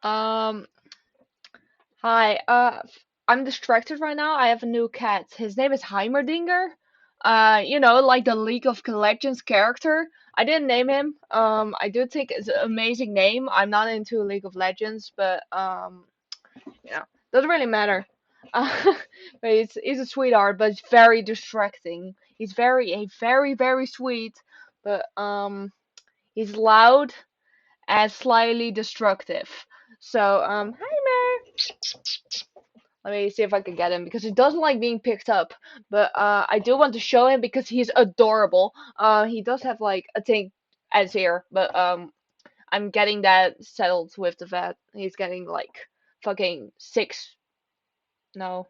Um, Hi. I'm distracted right now. I have a new cat. His name is Heimerdinger. Like the League of Legends character. I didn't name him. I do think it's an amazing name. I'm not into League of Legends, but doesn't really matter. Uh, but he's a sweetheart, but it's very distracting. He's very sweet, but he's loud and slightly destructive. So Heimer. Let me see if I can get him because he doesn't like being picked up. But I do want to show him because he's adorable. He does have like a thing as here, but I'm getting that settled with the vet. He's getting like fucking six, no,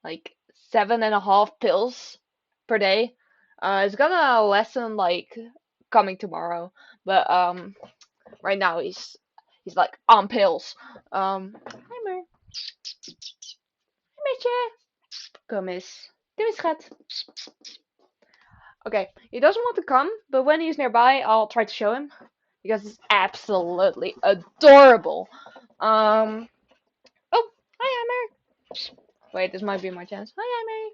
like 7.5 pills per day. It's gonna lessen like coming tomorrow, but right now he's like on pills. Hi Mer, hi Mertje. Kom eens. Kom eens, schat. Okay, he doesn't want to come, but when he's nearby, I'll try to show him because it's absolutely adorable. Um. Oh, hi, Heimer. Wait, this might be my chance. Hi, Heimer.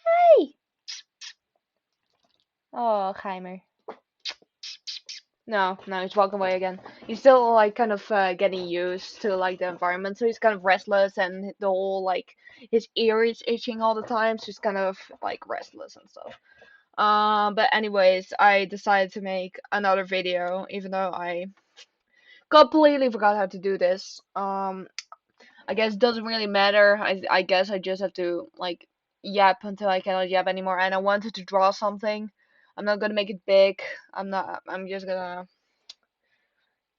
Hi. Oh, Heimer. No, no, he's walking away again. He's still like kind of getting used to like the environment, so he's kind of restless, and the whole like his ear is itching all the time, so he's kind of like restless and stuff. But anyways, I decided to make another video, even though I completely forgot how to do this. I guess it doesn't really matter. I guess I just have to like yap until I cannot yap anymore. And I wanted to draw something. I'm not gonna make it big. I'm not. I'm just gonna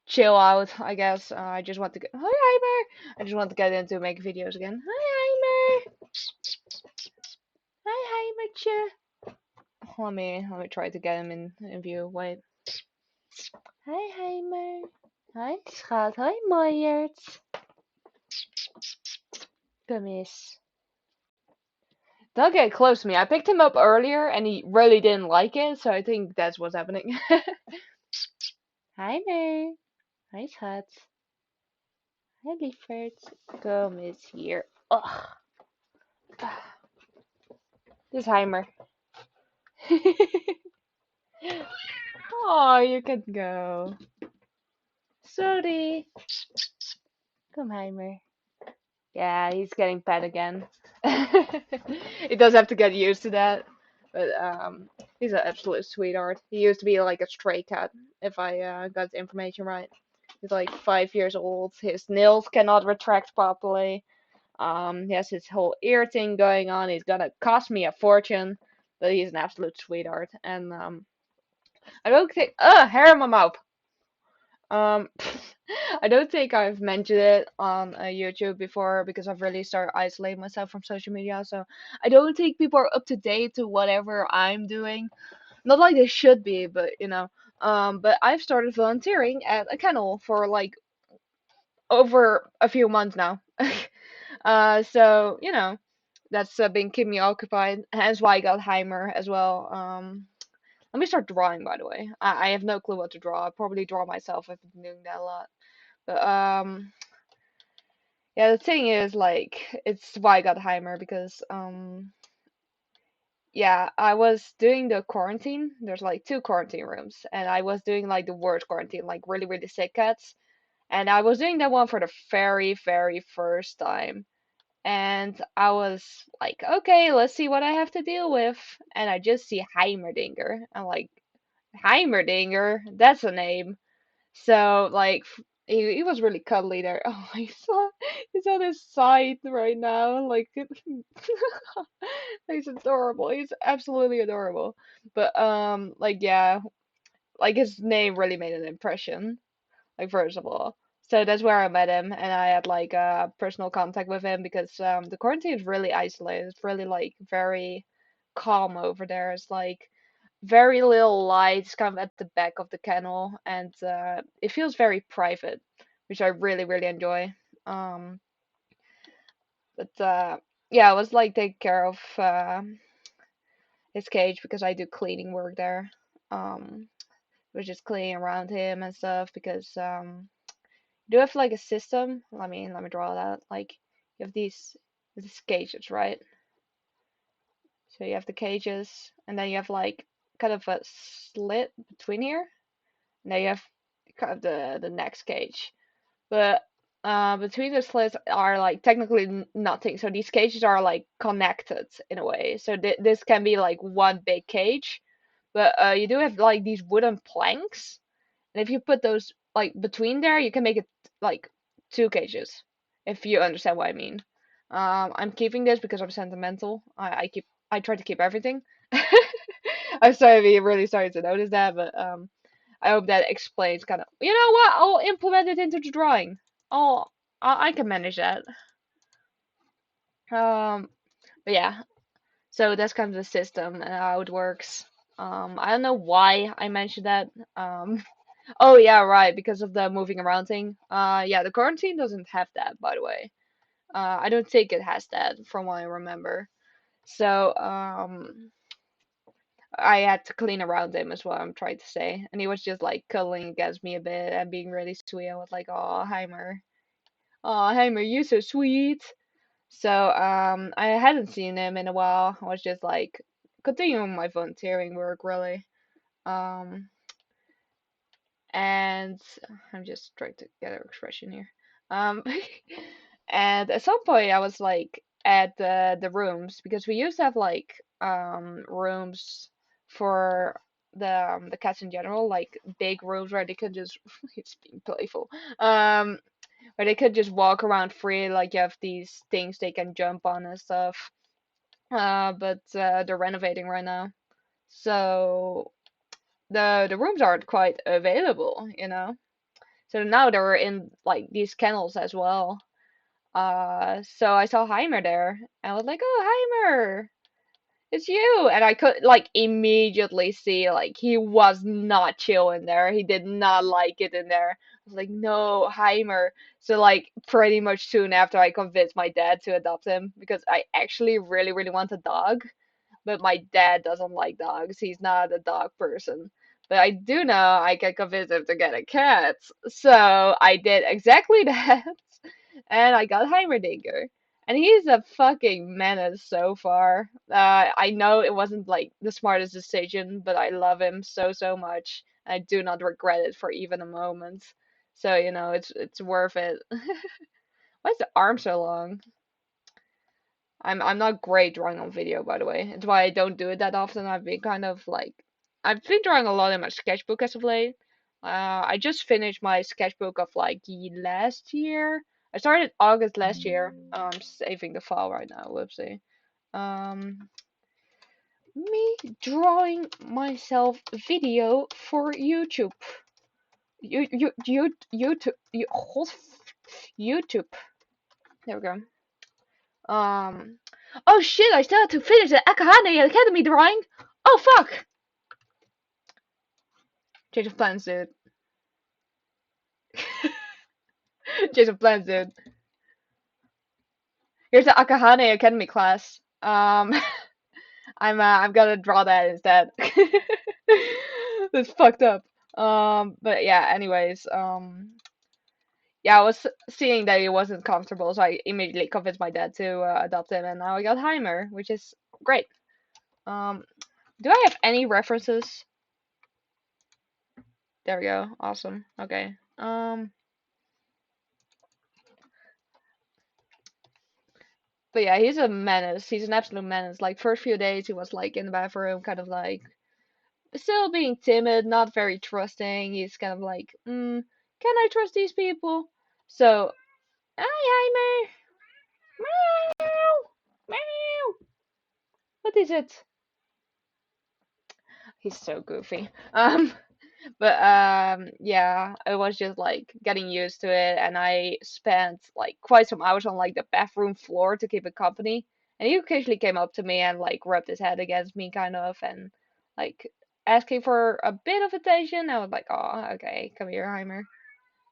chill out. I guess. I just want to get. Hi, Heimer. I just want to get into making videos again. Hi, Heimer. Hi, Heimertje. Let me try to get him in view. Wait. Hi, Heimer. Hi, schat. Hi, Meijert. Kom eens. Don't get close to me. I picked him up earlier and he really didn't like it, so I think that's what's happening. Heimer. Hi, schat. Hi, lieverd. Kom eens hier. Ugh. This is Heimer. Oh, you can go. Sorry. Come, Heimer. Yeah, he's getting pet again. He does have to get used to that. But he's an absolute sweetheart. He used to be like a stray cat, if I got the information right. He's like 5 years old. His nails cannot retract properly. He has his whole ear thing going on. He's gonna cost me a fortune, but he's an absolute sweetheart. And I don't think, hair in my mouth. Um, I don't think I've mentioned it on YouTube before because I've really started isolating myself from social media. So I don't think people are up to date to whatever I'm doing. Not like they should be, but you know. But I've started volunteering at a kennel for like over a few months now. So you know that's been keeping me occupied. Hence why I got Heimer as well. Let me start drawing, by the way. I have no clue what to draw. I probably draw myself. I've been doing that a lot. But yeah, the thing is, like, it's why I got Heimer because yeah, I was doing the quarantine. There's like two quarantine rooms, and I was doing like the worst quarantine, like really sick cats. And I was doing that one for the very first time. And I was like, okay, let's see what I have to deal with. And I just see Heimerdinger. I'm like, Heimerdinger, that's a name. So like he was really cuddly there. Oh, he's on his side right now. Like he's adorable. He's absolutely adorable. But like yeah, like his name really made an impression. Like first of all. So that's where I met him, and I had like personal contact with him because the quarantine is really isolated. It's really like very calm over there. It's like very little lights kind of at the back of the kennel, and it feels very private, which I really enjoy. Um, but yeah, I was like taking care of his cage because I do cleaning work there. Was just cleaning around him and stuff because do have like a system. Let me draw that. Like you have these cages, right? So you have the cages, and then you have like kind of a slit between here. And then you have kind of the next cage. But between the slits are like technically nothing. So these cages are like connected in a way. So this can be like one big cage, but you do have like these wooden planks, and if you put those like between there, you can make it like two cages, if you understand what I mean. I'm keeping this because I'm sentimental. I try to keep everything. I'm sorry if you really started to notice that, but I hope that explains kind of. You know what? I'll implement it into the drawing. Oh, I can manage that. Um, but yeah, so that's kind of the system and how it works. I don't know why I mentioned that. Oh yeah, right, because of the moving around thing. Yeah, the quarantine doesn't have that, by the way. I don't think it has that, from what I remember. So, I had to clean around him, is what I'm trying to say. And he was just like cuddling against me a bit and being really sweet. I was like, "Oh, Heimer, oh, Heimer, you're so sweet." So, I hadn't seen him in a while. I was just like continuing my volunteering work, really. Um, and I'm just trying to get an expression here. Um, and at some point, I was like at the rooms because we used to have like rooms for the cats in general, like big rooms where they could just it's being playful. Um, where they could just walk around free, like you have these things they can jump on and stuff. But they're renovating right now, so the rooms aren't quite available. So now they're in like these kennels as well. So I saw Heimer there, and I was like, "Oh, Heimer, it's you!" And I could like immediately see like he was not chill in there. He did not like it in there. I was like, "No, Heimer." So like pretty much soon after, I convinced my dad to adopt him because I actually really, really want a dog, but my dad doesn't like dogs. He's not a dog person. But I do know I can convince him to get a cat. So I did exactly that. And I got Heimerdinger. And he's a fucking menace so far. I know it wasn't like the smartest decision, but I love him so, so much. I do not regret it for even a moment. So, it's worth it. Why is the arm so long? I'm not great drawing on video, by the way. It's why I don't do it that often. I've been drawing a lot in my sketchbook as of late. I just finished my sketchbook of like last year. I started August last year. I'm saving the file right now. Whoopsie. Um, me drawing myself video for YouTube. YouTube. YouTube. There we go. Um, oh shit, I still have to finish the Akahane Academy drawing. Oh fuck! Change of plans, dude. Change of plans, dude. Here's the Akahane Academy class. I'm gonna draw that instead. That's fucked up. But yeah, anyways, yeah, I was seeing that he wasn't comfortable, so I immediately convinced my dad to adopt him, and now I got Heimer, which is great. Um, do I have any references? There we go. Awesome. Okay. But yeah, he's a menace. He's an absolute menace. Like first few days, he was like in the bathroom, kind of like still being timid, not very trusting. He's kind of like, can I trust these people? So, hi, Heimer. Meow, meow. What is it? He's so goofy. But yeah, I was just like getting used to it, and I spent like quite some hours on like the bathroom floor to keep it company. And he occasionally came up to me and like rubbed his head against me, kind of, and like asking for a bit of attention. I was like, "Oh, okay, come here, Heimer."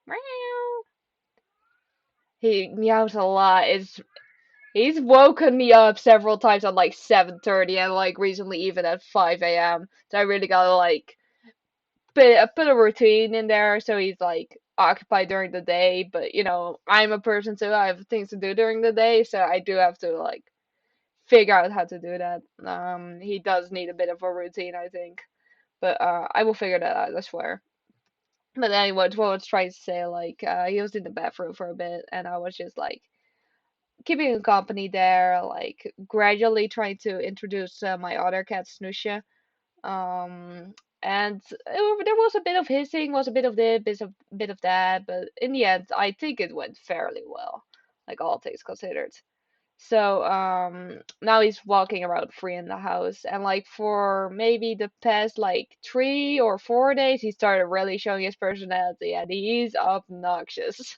Meow. He meows a lot. He's woken me up several times at like 7:30 and like recently even at 5 a.m. So I really gotta like put a routine in there. So he's like occupied during the day, but I'm a person too. I have things to do during the day, so I do have to like figure out how to do that. He does need a bit of a routine, I think, but I will figure that out, I swear. But anyway, what I was trying to say, like, he was in the bathroom for a bit, and I was just like keeping him company there, like gradually trying to introduce my other cat, Snusha. And there was a bit of hissing, was a bit of this, bit of that, but in the end, I think it went fairly well, like all things considered. So now he's walking around free in the house, and like for maybe the past like 3 or 4 days, he started really showing his personality, and he's obnoxious.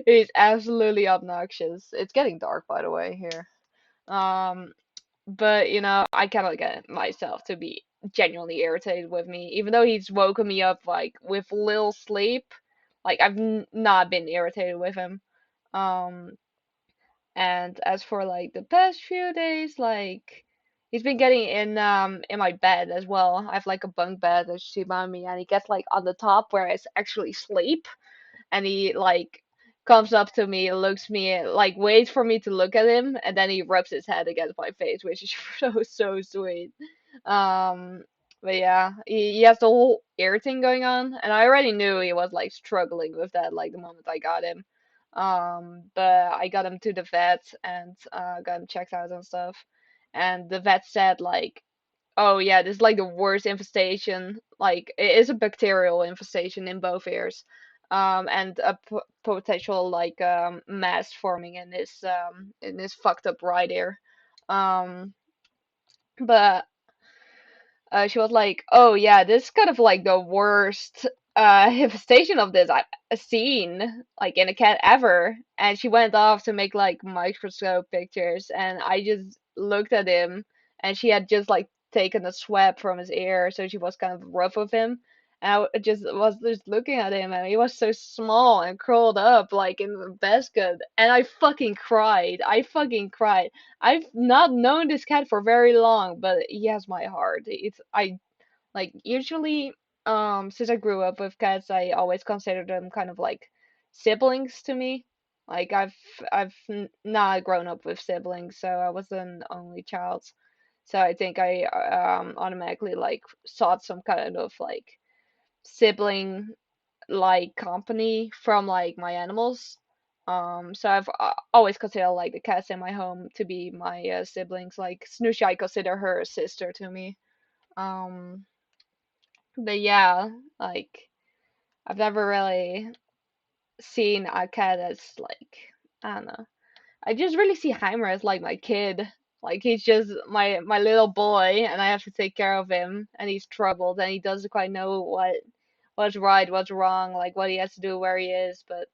He's absolutely obnoxious. It's getting dark, by the way, here. Um, but I cannot get myself to be genuinely irritated with me, even though he's woken me up like with little sleep. Like I've not been irritated with him. Um, and as for like the past few days, like he's been getting in my bed as well. I have like a bunk bed as you see behind me, and he gets like on the top where I actually sleep, and he like comes up to me, looks me, like waits for me to look at him, and then he rubs his head against my face, which is so sweet. Um, but yeah, he has the whole ear thing going on, and I already knew he was like struggling with that like the moment I got him. But I got him to the vet and got him checked out and stuff, and the vet said like, oh yeah, this is like the worst infestation. Like it is a bacterial infestation in both ears, and a potential like mass forming in this fucked up right ear. Um, but she was like, "Oh yeah, this is kind of like the worst infestation of this I've seen like in a cat ever." And she went off to make like microscope pictures, and I just looked at him, and she had just like taken a swab from his ear, so she was kind of rough with him. And I just was just looking at him, and he was so small and curled up like in the basket, and I fucking cried. I fucking cried. I've not known this cat for very long, but he has my heart. It's I like usually since I grew up with cats, I always considered them kind of like siblings to me. Like not grown up with siblings, so I was an only child. So I think I automatically like sought some kind of like sibling like company from like my animals. So I've always considered like the cats in my home to be my siblings. Like Snooshy, I consider her a sister to me. Um, but yeah, like I've never really seen a cat as like I don't know. I just really see Heimer as like my kid. Like he's just my little boy, and I have to take care of him, and he's troubled, and he doesn't quite know what's right, what's wrong, like what he has to do, where he is, but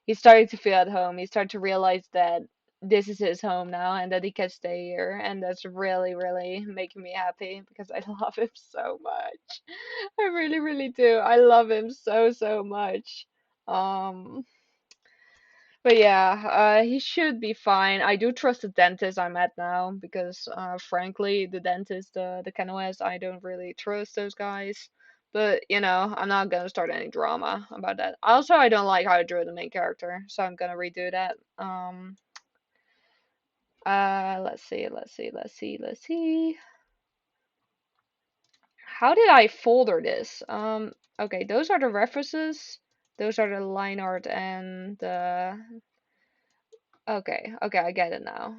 he's starting to feel at home. He's starting to realize that this is his home now and that he can stay here. And that's really, really making me happy because I love him so much. I really, really do. I love him so much. Um, but yeah, he should be fine. I do trust the dentist I'm at now because, frankly, the dentist, the Kanoes, I don't really trust those guys. But, I'm not gonna start any drama about that. Also, I don't like how I drew the main character, so I'm gonna redo that. Let's see. How did I folder this? Okay, those are the references. Those are the line art and the. Okay, I get it now.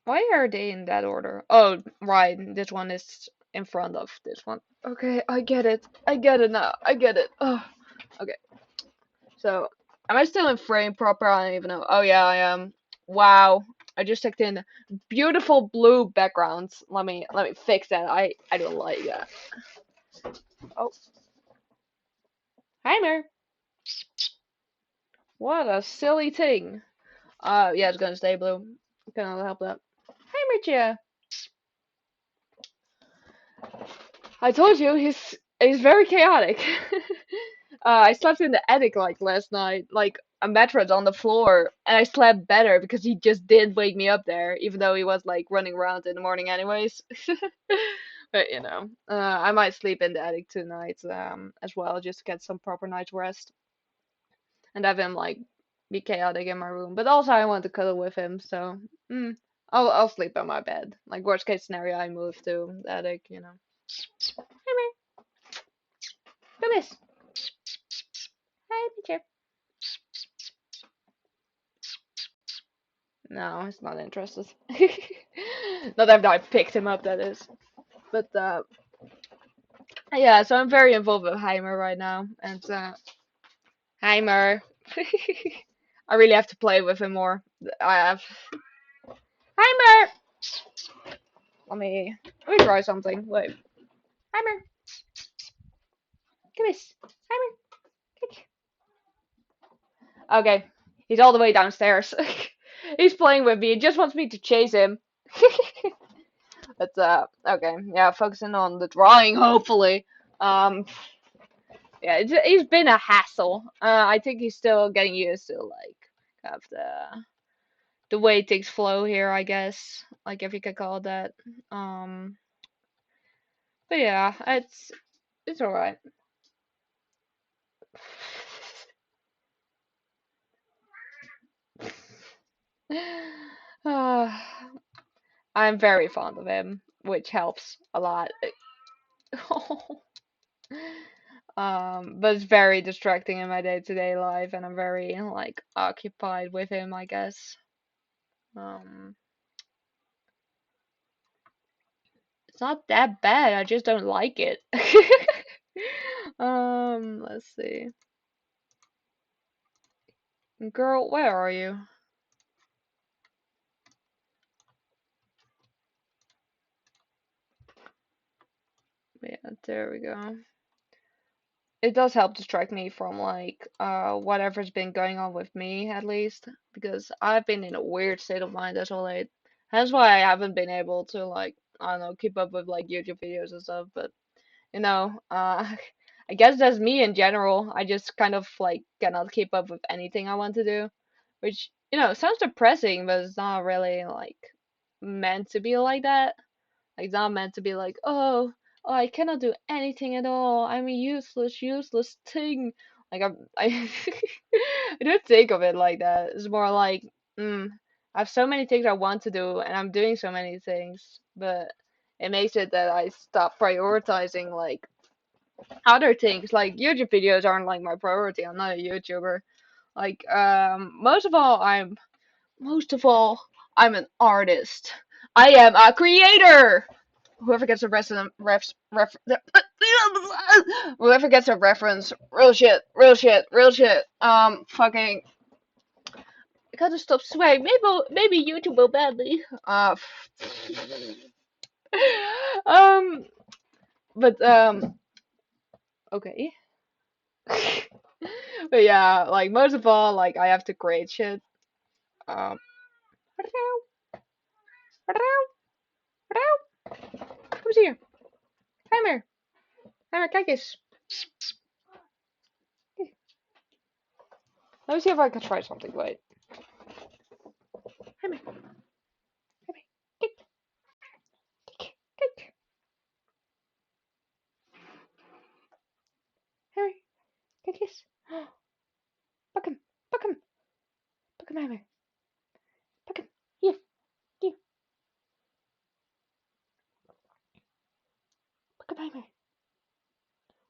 Why are they in that order? Oh, right, this one is in front of this one. Okay, I get it. I get it now. I get it. Oh, okay. So, am I still in frame proper? I don't even know. Oh yeah, I am. Wow. I just checked in beautiful blue backgrounds. Let me fix that. I don't like that. Oh, Heimer. What a silly thing. Yeah, it's gonna stay blue. Cannot help that. Heimer, I told you he's very chaotic. I slept in the attic like last night, like a mattress on the floor, and I slept better because he just did wake me up there, even though he was like running around in the morning anyways. But you know, I might sleep in the attic tonight as well, just to get some proper night's rest and have him like be chaotic in my room. But also I want to cuddle with him, so mm, I'll sleep on my bed. Like worst case scenario, I move to the attic. You know. Hey man, do this. Hi, picture. No, he's not interested. Not after I picked him up, that is. But yeah, so I'm very involved with Heimer right now, and Heimer. I really have to play with him more. I have Heimer. Let me try something. Wait, Heimer, come this. Heimer, okay, he's all the way downstairs. He's playing with me. He just wants me to chase him. But okay, yeah, focusing on the drawing. Hopefully, yeah, it's been a hassle. I think he's still getting used to like kind of the way things flow here, I guess, like if you could call it that. Um, but yeah, it's all right. Uh, I'm very fond of him, which helps a lot. But it's very distracting in my day-to-day life, and I'm very like occupied with him, I guess. Um, it's not that bad. I just don't like it. Let's see. Girl, where are you? Yeah, there we go. It does help distract me from like whatever's been going on with me at least, because I've been in a weird state of mind as of late. That's why I haven't been able to like I don't know keep up with like YouTube videos and stuff. But you know, I guess that's me in general. I just kind of like cannot keep up with anything I want to do, which you know sounds depressing, but it's not really like meant to be like that. Like it's not meant to be like, oh, I cannot do anything at all. I'm a useless thing. Like I I don't think of it like that. It's more like, I have so many things I want to do, and I'm doing so many things, but it makes it that I stop prioritizing like other things. Like YouTube videos aren't like my priority. I'm not a YouTuber. Like, most of all, I'm an artist. I am a creator. Whoever gets a whoever gets a reference, real shit. Fucking, I gotta stop swearing. Maybe YouTube will ban me. Um, but okay. But yeah, like most of all, like I have to create shit. Um, who's here? Heimer, Heimer, Kakis. Let me see if I can try something. Wait, Heimer, Heimer, kick, kick, kick. Heimer, Kakis. Buck him, buck him, buck him, Heimer, buck him. Here, here, buck him, Heimer.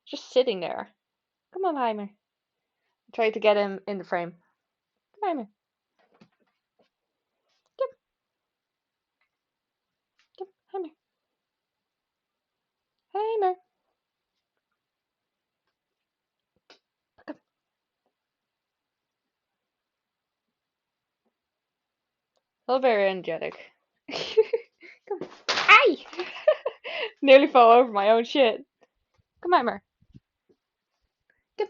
Just sitting there. Come on, Heimer. Try to get him in the frame. Come on, Heimer. Come, come, Heimer, Heimer. Buck him. All very energetic. Come. Ay! Nearly fell over my own shit. Come on, Heimer. Come.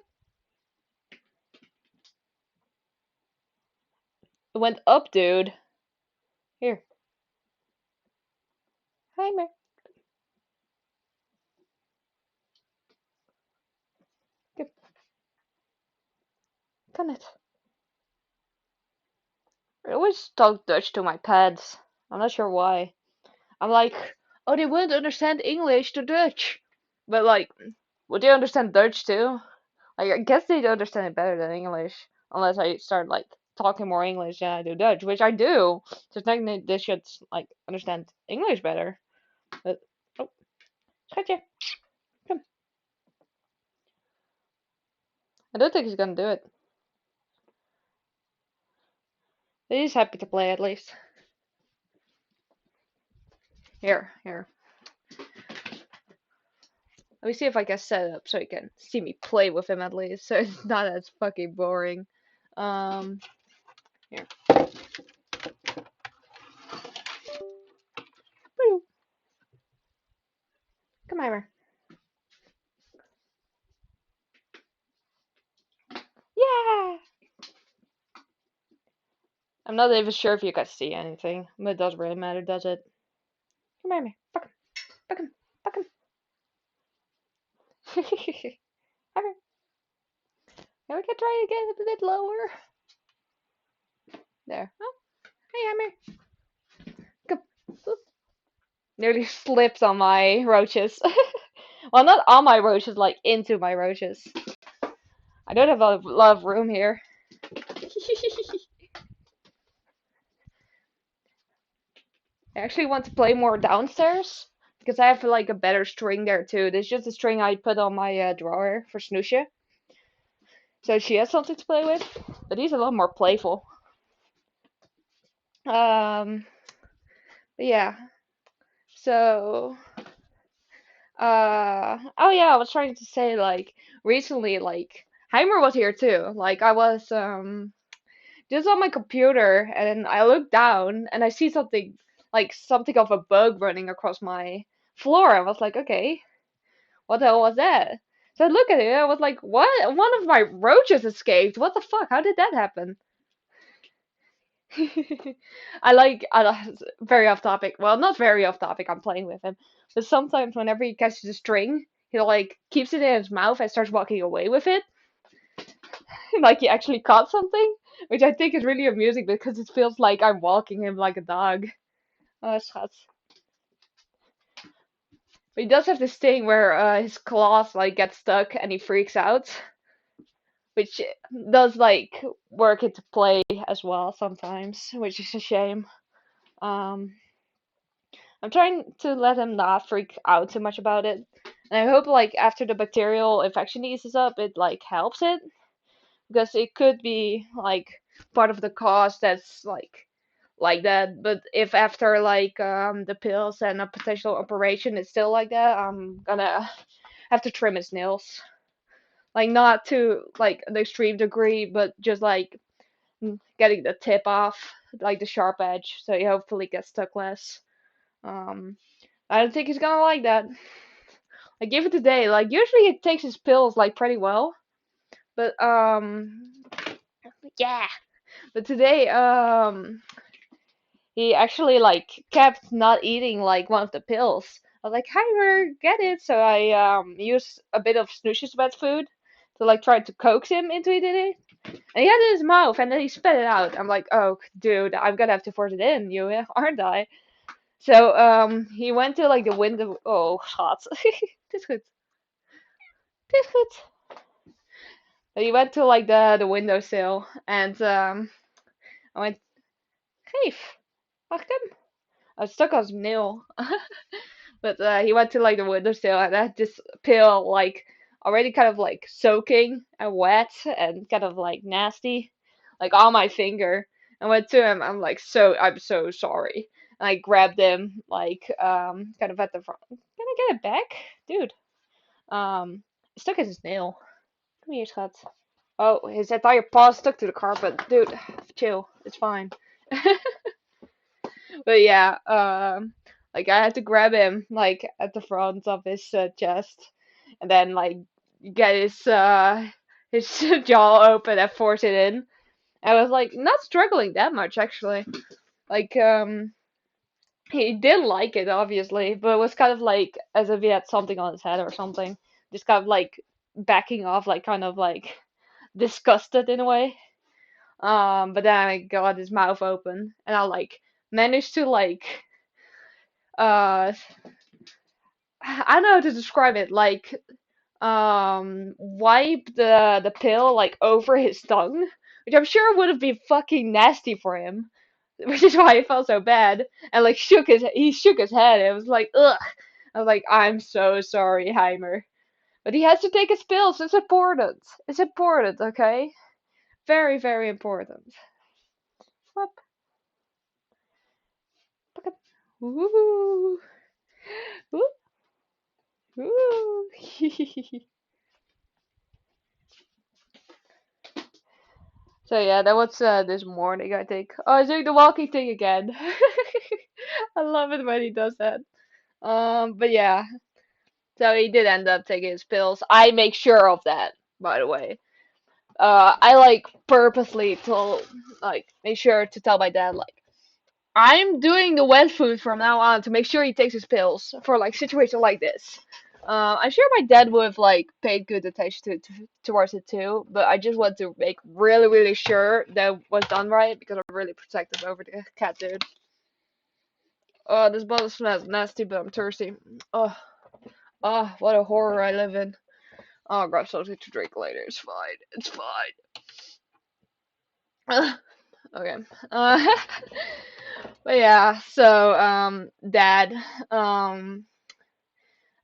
It went up, dude. Here. Heimer. Come. Come it. I always talk Dutch to my pets. I'm not sure why. I'm like, oh, they wouldn't understand English to Dutch. But like, would they understand Dutch too? Like, I guess they'd understand it better than English, unless I start like talking more English than I do Dutch, which I do. So technically, they should like understand English better. But oh, schatje, come. I don't think he's gonna do it. But he's happy to play at least. Here, here. Let me see if I can set it up so you can see me play with him at least, so it's not as fucking boring. Um, here. Woo. Come over. Yeah! I'm not even sure if you can see anything, but it doesn't really matter, does it? Come over. Fuck him. Fuck him. Fuck him. Okay. Now we can try to get it a bit lower. There. Oh, hey, Heimer. Come. Oop. Nearly slipped on my roaches. Well, not on my roaches, like into my roaches. I don't have a lot of room here. I actually want to play more downstairs because I have like a better string there too. There's just a string I put on my drawer for Snoosha, so she has something to play with. But he's a lot more playful. Um, but yeah. So, oh yeah, I was trying to say like recently, like Heimer was here too. Like I was just on my computer and I look down and I see something like something of a bug running across my floor. I was like, okay, what the hell was that? So I look at it, I was like, what? One of my roaches escaped. What the fuck? How did that happen? Very off topic. Well, not very off topic. I'm playing with him, but sometimes whenever he catches a string, he like keeps it in his mouth and starts walking away with it, like he actually caught something, which I think is really amusing because it feels like I'm walking him like a dog. Oh, schat. But he does have this thing where his claws like get stuck and he freaks out, which does like work into play as well sometimes, which is a shame. Um, I'm trying to let him not freak out too much about it, and I hope like after the bacterial infection eases up, it like helps it because it could be like part of the cause that's like that. But if after like the pills and a potential operation it's still like that, I'm gonna have to trim his nails. Like not to like an extreme degree, but just like getting the tip off, like the sharp edge, so he hopefully gets stuck less. Um, I don't think he's gonna like that. I give it a day. Like usually he takes his pills like pretty well, but yeah. But today he actually like kept not eating like one of the pills. I was like, Heimer, get it. So I used a bit of Snoos's wet food to like try to coax him into eating it. And he had it in his mouth and then he spat it out. I'm like, oh dude, I'm gonna have to force it in, you aren't I? So he went to like the window. Oh, schat. Dit is goed. Dit is goed. So he went to like the windowsill and I went, geef, mag ik hem? I was stuck on his nail. But he went to like the windowsill and I had this pill like already kind of like soaking and wet and kind of like nasty, like on my finger. I went to him. I'm so sorry. And I grabbed him like kind of at the front. Can I get it back, dude? It stuck in his nail. Come here, schat. Oh, his entire paw stuck to the carpet, dude. Chill, it's fine. But yeah, like I had to grab him like at the front of his chest, and then like get his jaw open and force it in. I was like not struggling that much actually. Like he didn't like it obviously, but it was kind of like as if he had something on his head or something. Just kind of like backing off, like kind of like disgusted in a way. But then I got his mouth open and I like managed to like uh I don't know how to describe it. Like wipe the pill like over his tongue, which I'm sure would have been fucking nasty for him, which is why I felt so bad. And like he shook his head. It was like ugh. I was like, I'm so sorry, Heimer. But he has to take his pills. It's important. It's important, okay? Very, very important. Whoop. Woo. Woo. Woo. So yeah, that was this morning, I think. Oh, he's doing the walking thing again. I love it when he does that. But yeah, so he did end up taking his pills. I make sure of that, by the way. I like purposely told, like, make sure to tell my dad, like, I'm doing the wet food from now on to make sure he takes his pills for like situation like this. I'm sure my dad would have like paid good attention towards it too, but I just want to make really really sure that was done right because I'm really protective over the cat dude. Oh, this bottle smells nasty, but I'm thirsty. Oh, oh, what a horror I live in. Oh, I'll grab something to drink later. It's fine. It's fine. Okay. Uh, but yeah, so Dad, um,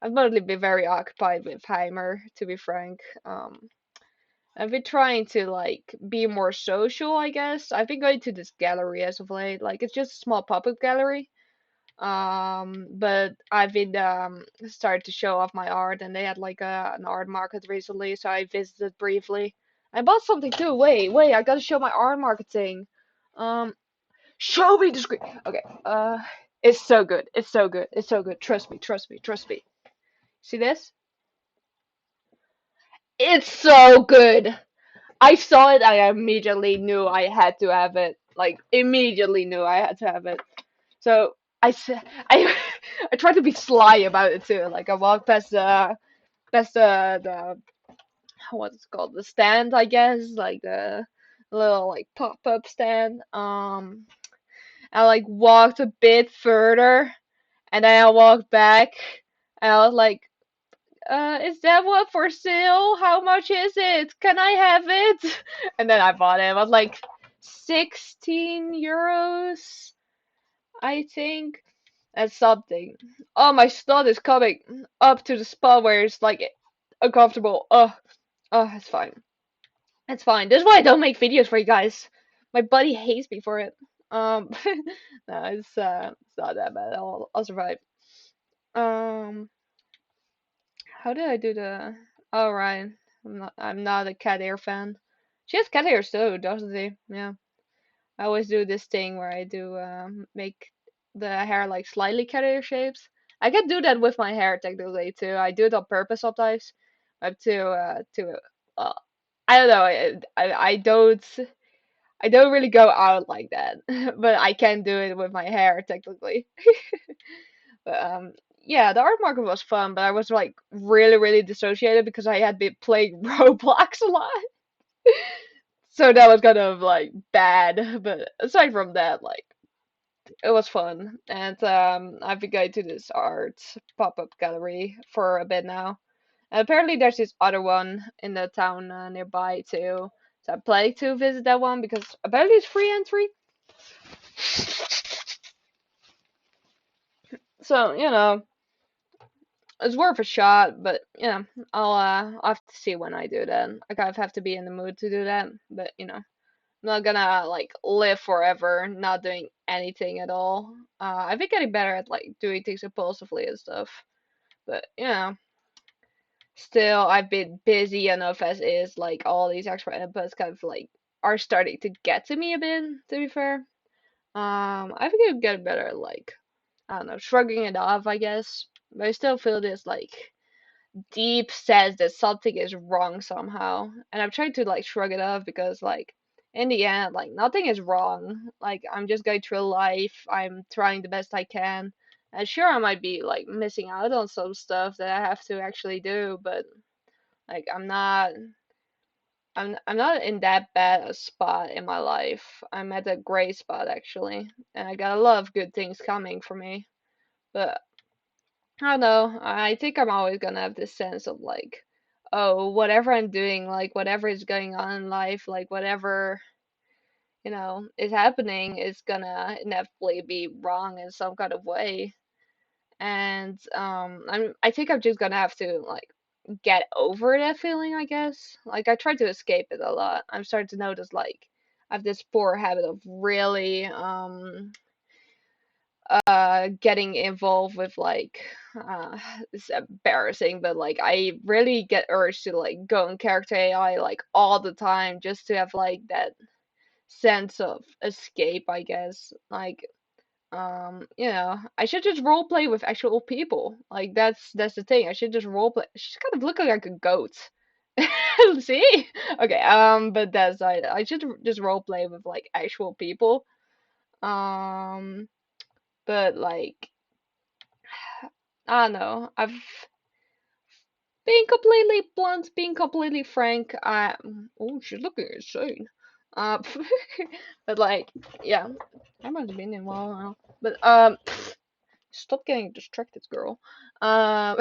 I've mostly been very occupied with Heimer, to be frank. I've been trying to like be more social, I guess. I've been going to this gallery as of late. Like it's just a small pop-up gallery. But I've been started to show off my art, and they had like an art market recently, so I visited briefly. I bought something too. Wait, I gotta show my art market thing. Um, show me the screen. Okay. It's so good. It's so good. It's so good. Trust me. Trust me. Trust me. See this? It's so good. I saw it. I immediately knew I had to have it. Like immediately knew I had to have it. So I I tried to be sly about it too. Like I walked past the what's it called, the stand, I guess, like the little like pop up stand. I like walked a bit further, and then I walked back, and I was like, is that one for sale? How much is it? Can I have it? And then I bought it. It was like 16 euros, I think. That's something. Oh, my snot is coming up to the spot where it's like uncomfortable. Oh, it's fine. It's fine. This is why I don't make videos for you guys. My buddy hates me for it. No, it's not that bad. I'll survive. Um, how did I do the? Oh right, I'm not a cat hair fan. She has cat hair too, doesn't she? Yeah. I always do this thing where I do make the hair like slightly cat hair shapes. I can do that with my hair technically too. I do it on purpose sometimes. I have to uh, I don't know. I don't really go out like that, but I can do it with my hair technically. But yeah, the art market was fun, but I was like really really dissociated because I had been playing Roblox a lot. So that was kind of like bad, but aside from that, like it was fun. And I've been going to this art pop-up gallery for a bit now. And apparently there's this other one in the town nearby too. So I'm planning to visit that one because apparently it's free entry. So, it's worth a shot, but I'll have to see when I do that. I kind of have to be in the mood to do that, but I'm not gonna like live forever not doing anything at all. I've been getting better at like doing things impulsively and stuff, but still I've been busy enough as is. Like all these extra inputs kind of like are starting to get to me a bit. To be fair, I think I'm getting better at like I don't know shrugging it off, I guess. But I still feel this like deep sense that something is wrong somehow. And I'm trying to like shrug it off because like in the end, like nothing is wrong. Like I'm just going through life. I'm trying the best I can. And sure I might be like missing out on some stuff that I have to actually do, but like I'm not in that bad a spot in my life. I'm at a great spot actually. And I got a lot of good things coming for me. But I don't know. I think I'm always gonna have this sense of like, oh, whatever I'm doing, like whatever is going on in life, like whatever, is happening is gonna inevitably be wrong in some kind of way. And I think I'm just gonna have to like get over that feeling, I guess. Like I try to escape it a lot. I'm starting to notice like I have this poor habit of really getting involved with like it's embarrassing, but like I really get urged to like go in character AI like all the time just to have like that sense of escape, I guess. Like I should just role play with actual people. Like that's the thing. I should just role play. I should kind of look like a goat. See? Okay, but I should just role play with like actual people. Um, but like I don't know. I've being completely blunt, being completely frank. Oh, she's looking insane. Uh, but like, yeah, I might have been in a while now. But stop getting distracted, girl. But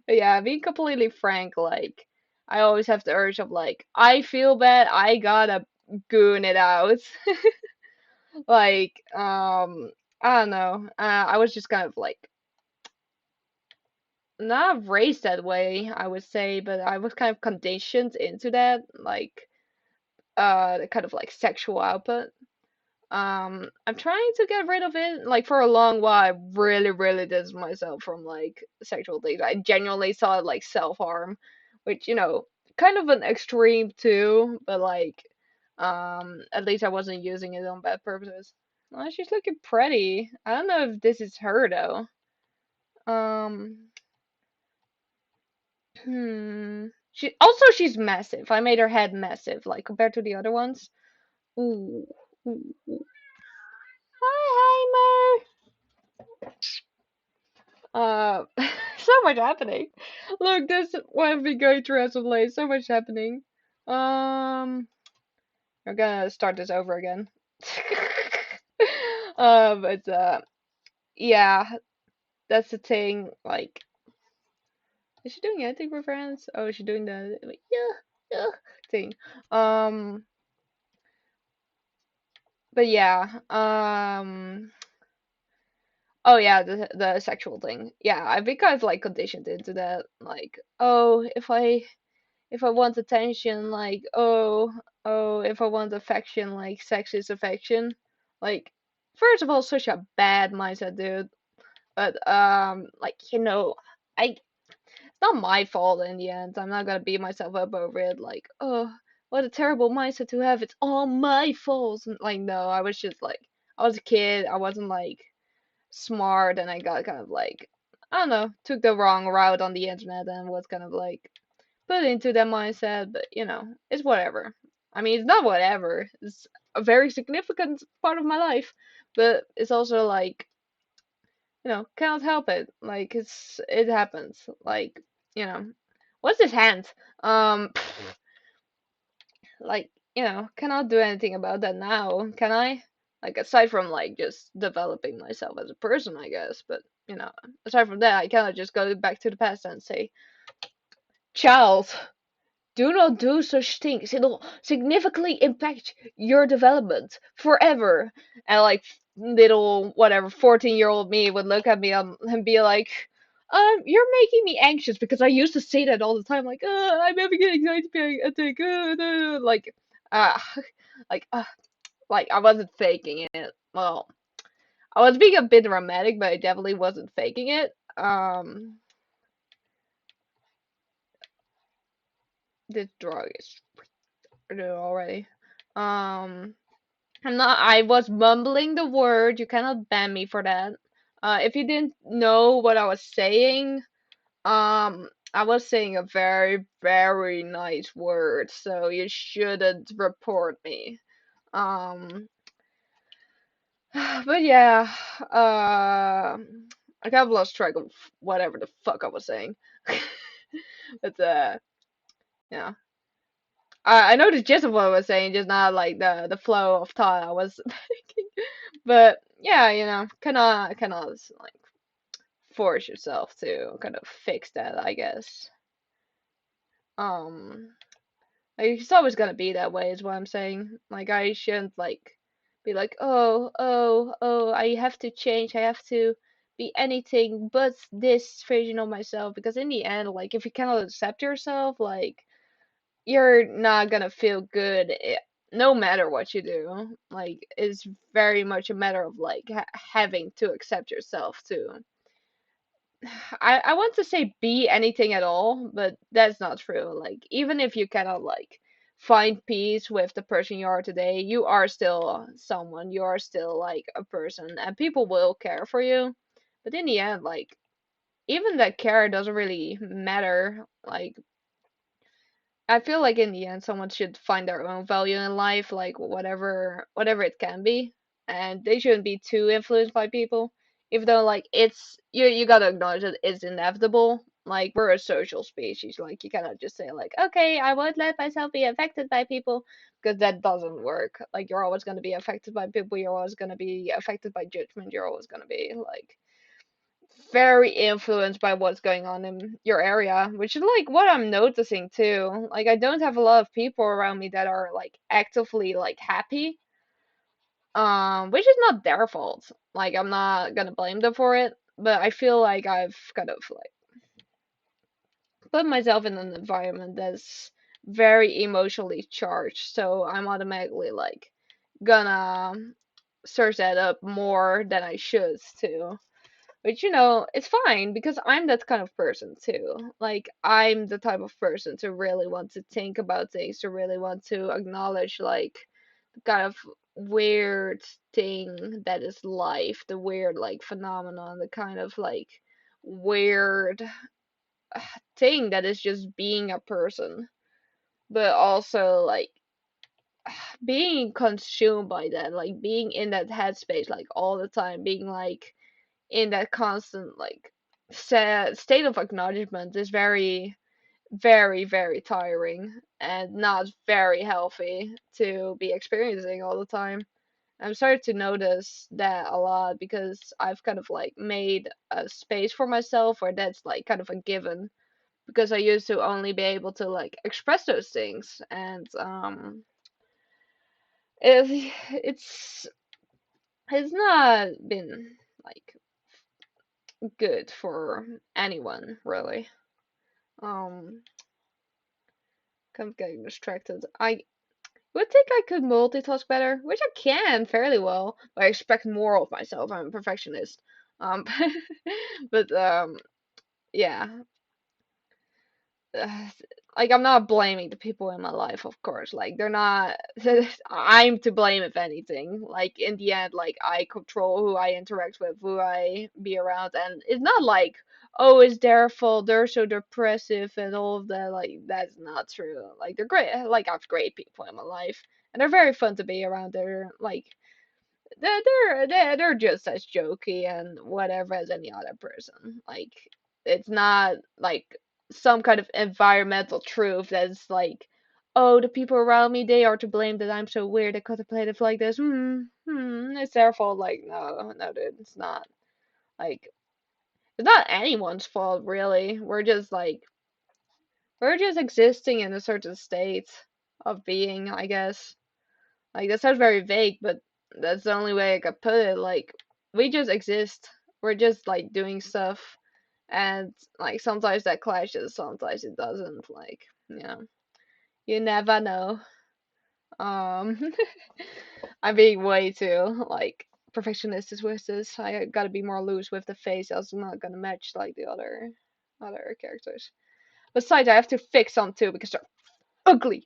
yeah, being completely frank, like, I always have the urge of like, I feel bad, I gotta goon it out. Like, I don't know. I was just kind of like not raised that way, I would say, but I was kind of conditioned into that, like, the kind of like sexual output. I'm trying to get rid of it. Like for a long while, I really, really distanced myself from like sexual things. I genuinely saw it like self-harm, which, kind of an extreme too, but like, at least I wasn't using it on bad purposes. Oh, she's looking pretty. I don't know if this is her though. Um, she's massive. I made her head massive, like compared to the other ones. Ooh. Ooh. Ooh. Hi, Heimer. So much happening. Look, this is what I've been going through as of late. So much happening. Um, I'm gonna start this over again. But yeah, that's the thing. Like, is she doing anything for friends? Oh, is she doing the like, yeah thing? Um, but yeah. Oh yeah, the sexual thing. Yeah, I've been kind of like conditioned into that. Like, oh, if I want attention, like, oh, if I want affection, like, sex is affection. Like, first of all, such a bad mindset, dude. But like, it's not my fault in the end. I'm not gonna beat myself up over it. Like, oh, what a terrible mindset to have. It's all my fault. Like, no, I was just like, I was a kid. I wasn't like smart, and I got kind of like, I don't know, took the wrong route on the internet and was kind of like put into that mindset, but it's whatever. I mean, it's not whatever. It's a very significant part of my life, but it's also like, cannot help it. Like it happens. Like, what's this hand? Um, like, cannot do anything about that now, can I? Like aside from like just developing myself as a person, I guess, but aside from that, I cannot just go back to the past and say, child, do not do such things. It'll significantly impact your development forever. And like little whatever 14-year-old me would look at me and be like, you're making me anxious because I used to say that all the time. Like, I'm having an anxiety attack. Like, uh, like, like I wasn't faking it. Well, I was being a bit dramatic, but I definitely wasn't faking it. This drug is already. Um, I was mumbling the word. You cannot ban me for that. If you didn't know what I was saying, I was saying a very, very nice word, so you shouldn't report me. Um, but yeah, I kind of lost track of whatever the fuck I was saying. But yeah. I know the gist of what I was saying, just not like the flow of thought I was making. But yeah, cannot like force yourself to kind of fix that, I guess. Um, like, it's always gonna be that way, is what I'm saying. Like, I shouldn't like be like, oh, I have to change. I have to be anything but this version of myself. Because in the end, like, if you cannot accept yourself, like, you're not gonna feel good, no matter what you do. Like, it's very much a matter of like having to accept yourself too. I want to say be anything at all, but that's not true. Like, even if you cannot like find peace with the person you are today, you are still someone. You are still like a person, and people will care for you. But in the end, like, even that care doesn't really matter. Like, I feel like in the end, someone should find their own value in life, like whatever it can be, and they shouldn't be too influenced by people. Even though like it's you gotta acknowledge that it's inevitable. Like, we're a social species. Like, you cannot just say like, okay, I won't let myself be affected by people, because that doesn't work. Like, you're always gonna be affected by people. You're always gonna be affected by judgment. You're always gonna be like very influenced by what's going on in your area, which is like what I'm noticing too. Like, I don't have a lot of people around me that are like actively like happy, which is not their fault. Like, I'm not gonna blame them for it, but I feel like I've kind of like put myself in an environment that's very emotionally charged, so I'm automatically like gonna search that up more than I should too. Which, it's fine because I'm that kind of person too. Like, I'm the type of person to really want to think about things, to really want to acknowledge, like, the kind of weird thing that is life, the weird, like, phenomenon, the kind of, like, weird thing that is just being a person. But also, like, being consumed by that, like, being in that headspace, like, all the time, being, like, in that constant like state of acknowledgement is very, very, very tiring and not very healthy to be experiencing all the time. I'm starting to notice that a lot because I've kind of like made a space for myself where that's like kind of a given, because I used to only be able to like express those things, and it's it's not been like good for anyone, really. Um, kind of getting distracted. I would think I could multitask better, which I can fairly well, but I expect more of myself. I'm a perfectionist. Um, but yeah, uh, like, I'm not blaming the people in my life, of course. Like, they're not. I'm to blame if anything. Like, in the end, like, I control who I interact with, who I be around, and it's not like, oh, it's their fault. They're so depressive and all of that. Like, that's not true. Like, they're great. Like, I have great people in my life, and they're very fun to be around. They're like they're just as jokey and whatever as any other person. Like, it's not like some kind of environmental truth that's like, oh, the people around me, they are to blame that I'm so weird and contemplative like this. It's their fault. Like, no, no, dude, it's not. Like, it's not anyone's fault, really. We're just existing in a certain state of being, I guess. Like, that sounds very vague, but that's the only way I could put it. Like, we just exist. We're just like doing stuff, and like sometimes that clashes, sometimes it doesn't. Like, you never know. Um, I'm being way too like perfectionist with this. I gotta be more loose with the face, else I'm not gonna match like the other characters. Besides, I have to fix some too because they're ugly.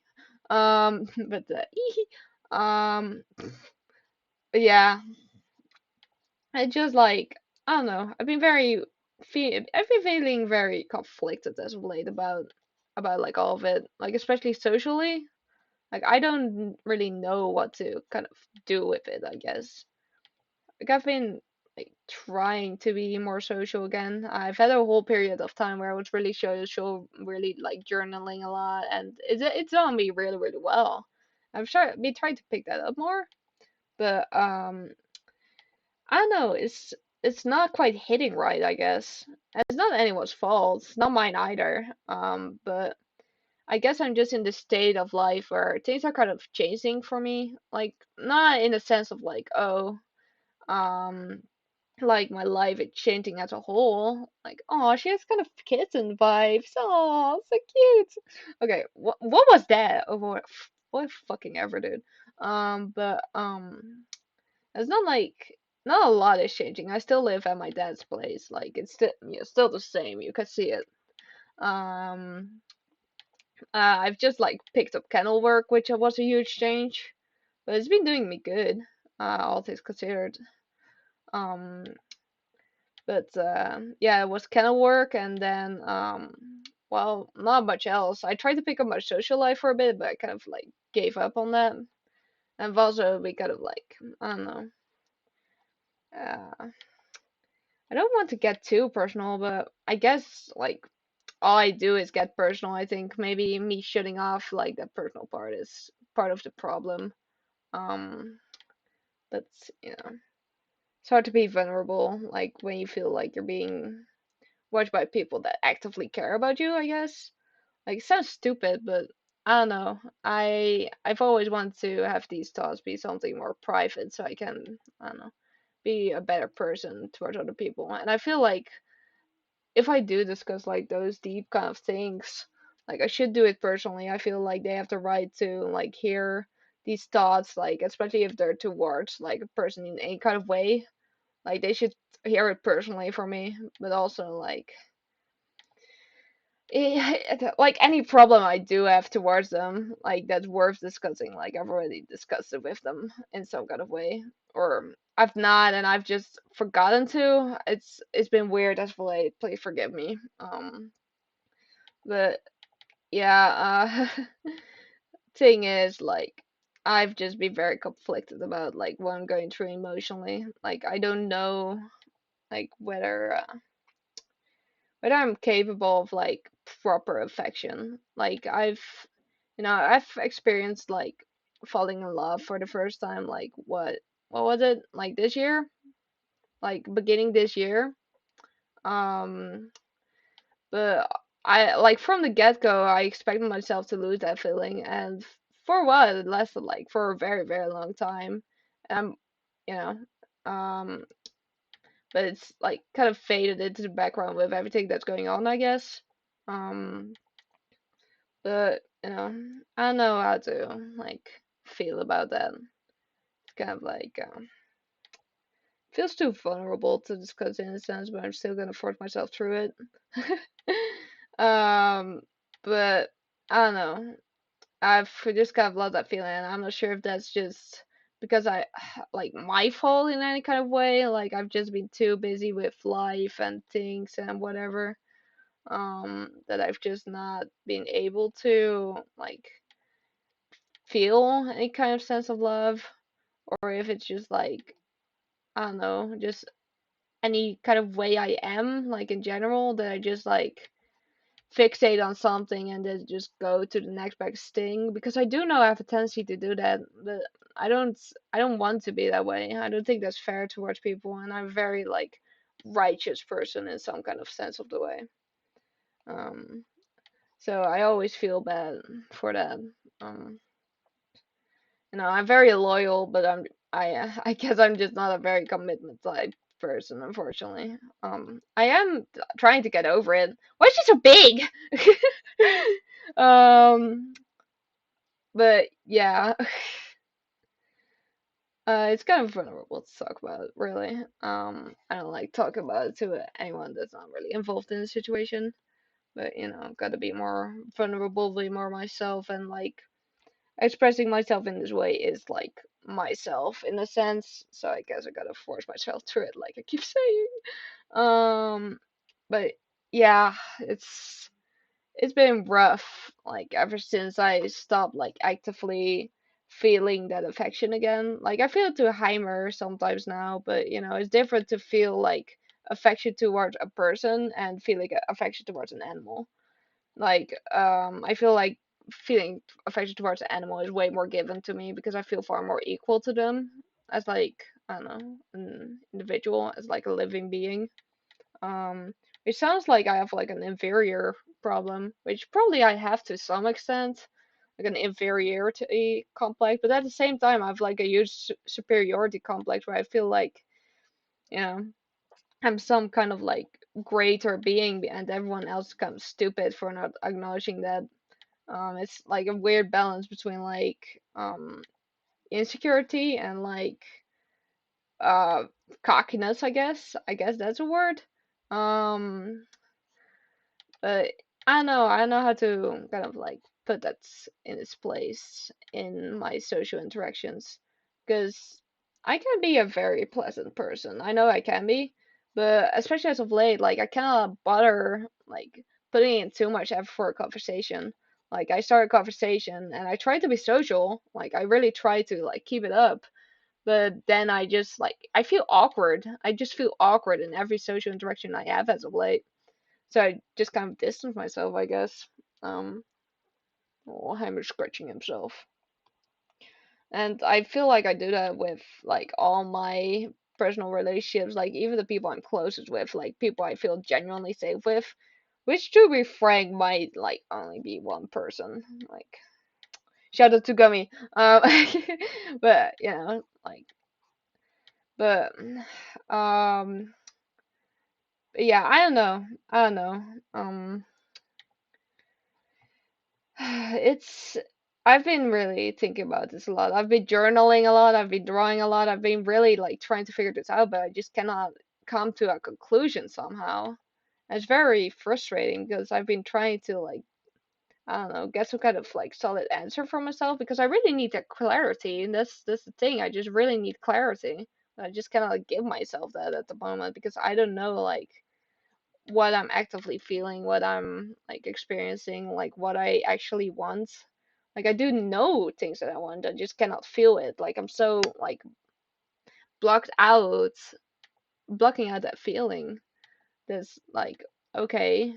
But yeah, I just like, I don't know. I've been feeling very conflicted as of late about like all of it, like especially socially. Like, I don't really know what to kind of do with it, I guess. Like, I've been like trying to be more social again. I've had a whole period of time where I was really social, really like journaling a lot, and it's done me really, really well. Been trying to pick that up more, but I don't know. it's not quite hitting right, I guess. And it's not anyone's fault. It's not mine either. But I guess I'm just in the state of life where things are kind of changing for me. Like not in the sense of like, oh, um, like my life is changing as a whole. Like, oh, she has kind of kitten vibes. Oh, so cute. Okay, what was that? Oh, what fucking ever, dude. But it's not like not a lot is changing. I still live at my dad's place. Like it's still still the same. You can see it. Um, I've just like picked up kennel work, which was a huge change, but it's been doing me good, all things considered. Um, but yeah, it was kennel work, and then well, not much else. I tried to pick up my social life for a bit, but I kind of like gave up on that. And I've also been kind of like I don't know. I don't want to get too personal, but I guess like all I do is get personal. I think maybe me shutting off like the personal part is part of the problem. Um, but you know, it's hard to be vulnerable, like when you feel like you're being watched by people that actively care about you, I guess. Like it sounds stupid, but I don't know. I've always wanted to have these thoughts be something more private so I can, I don't know, be a better person towards other people. And I feel like if I do discuss like those deep kind of things, like I should do it personally. I feel like they have the right to like hear these thoughts, like especially if they're towards like a person in any kind of way. Like they should hear it personally from me, but also like like any problem I do have towards them, like that's worth discussing. Like I've already discussed it with them in some kind of way, or I've not, and I've just forgotten to. It's been weird as of late. Please forgive me. But yeah, thing is like I've just been very conflicted about like what I'm going through emotionally. Like I don't know like whether I'm capable of like proper affection. Like I've experienced like falling in love for the first time. Like what was it like this year? Like beginning this year. Um, but I like from the get go, I expected myself to lose that feeling, and for a while it lasted like for a very very long time. Um, you know, um, but it's like kind of faded into the background with everything that's going on, I guess. Um, but I don't know how to like feel about that. It's kind of like feels too vulnerable to discuss in a sense, but I'm still gonna force myself through it. um, but I don't know. I've just kind of loved that feeling. And I'm not sure if that's just because I like my fault in any kind of way. Like I've just been too busy with life and things and whatever. That I've just not been able to like feel any kind of sense of love, or if it's just like I don't know, just any kind of way I am, like in general, that I just like fixate on something and then just go to the next best thing. Because I do know I have a tendency to do that, but I don't want to be that way. I don't think that's fair towards people, and I'm a very like righteous person in some kind of sense of the way. Um, so I always feel bad for that. Um, I'm very loyal, but I guess I'm just not a very commitment type person, unfortunately. I am trying to get over it. Why is she so big? um, but yeah, it's kind of vulnerable to talk about, really. I don't like talking about it to anyone that's not really involved in the situation. But gotta be more vulnerable, be more myself, and like expressing myself in this way is like myself in a sense. So I guess I gotta force myself through it, like I keep saying. But yeah, it's been rough, like ever since I stopped like actively feeling that affection again. Like I feel it to Heimer sometimes now, but it's different to feel like affection towards a person and feel like affection towards an animal. Like, I feel like feeling affection towards an animal is way more given to me because I feel far more equal to them as like I don't know, an individual, as like a living being. Um, it sounds like I have like an inferior problem, which probably I have to some extent, like an inferiority complex. But at the same time, I have like a huge superiority complex where I feel like, you know, I'm some kind of like greater being, and everyone else becomes stupid for not acknowledging that. It's like a weird balance between like insecurity and like uh cockiness, I guess. I guess that's a word. Um, but I know how to kind of like put that in its place in my social interactions, because I can be a very pleasant person. I know I can be, but especially as of late, like I cannot bother like putting in too much effort for a conversation. Like I start a conversation and I try to be social, like I really try to like keep it up, but then I just like I feel awkward. I just feel awkward in every social interaction I have as of late. So I just kind of distance myself, I guess. Um, oh, Heimer scratching himself. And I feel like I do that with like all my personal relationships, like even the people I'm closest with, like people I feel genuinely safe with, which to be frank might like only be one person. Like shout out to Gummy. But you know, like but um yeah, I don't know. I don't know. Um It's I've been really thinking about this a lot. I've been journaling a lot, I've been drawing a lot, I've been really like trying to figure this out, but I just cannot come to a conclusion somehow. It's very frustrating because I've been trying to like I don't know, get some kind of like solid answer for myself because I really need that clarity. And that's the thing. I just really need clarity. I just cannot like, give myself that at the moment because I don't know like what I'm actively feeling, what I'm like experiencing, like what I actually want. Like I do know things that I want, I just cannot feel it. Like I'm so like blocked out, blocking out that feeling. That's like okay,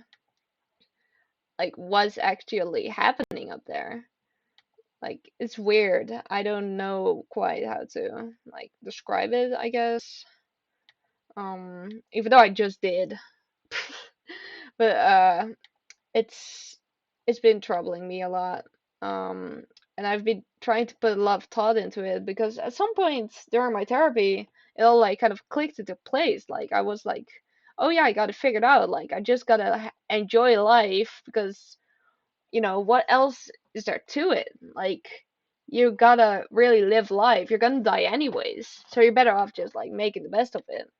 like what's actually happening up there? Like it's weird. I don't know quite how to like describe it, I guess. Even though I just did. But it's it's been troubling me a lot. Um, and I've been trying to put a lot of thought into it because at some point during my therapy, it all like kind of clicked into place. Like I was like, oh yeah, I got it figured out. Like I just gotta enjoy life because you know what else is there to it? Like you gotta really live life. You're gonna die anyways, so you're better off just like making the best of it.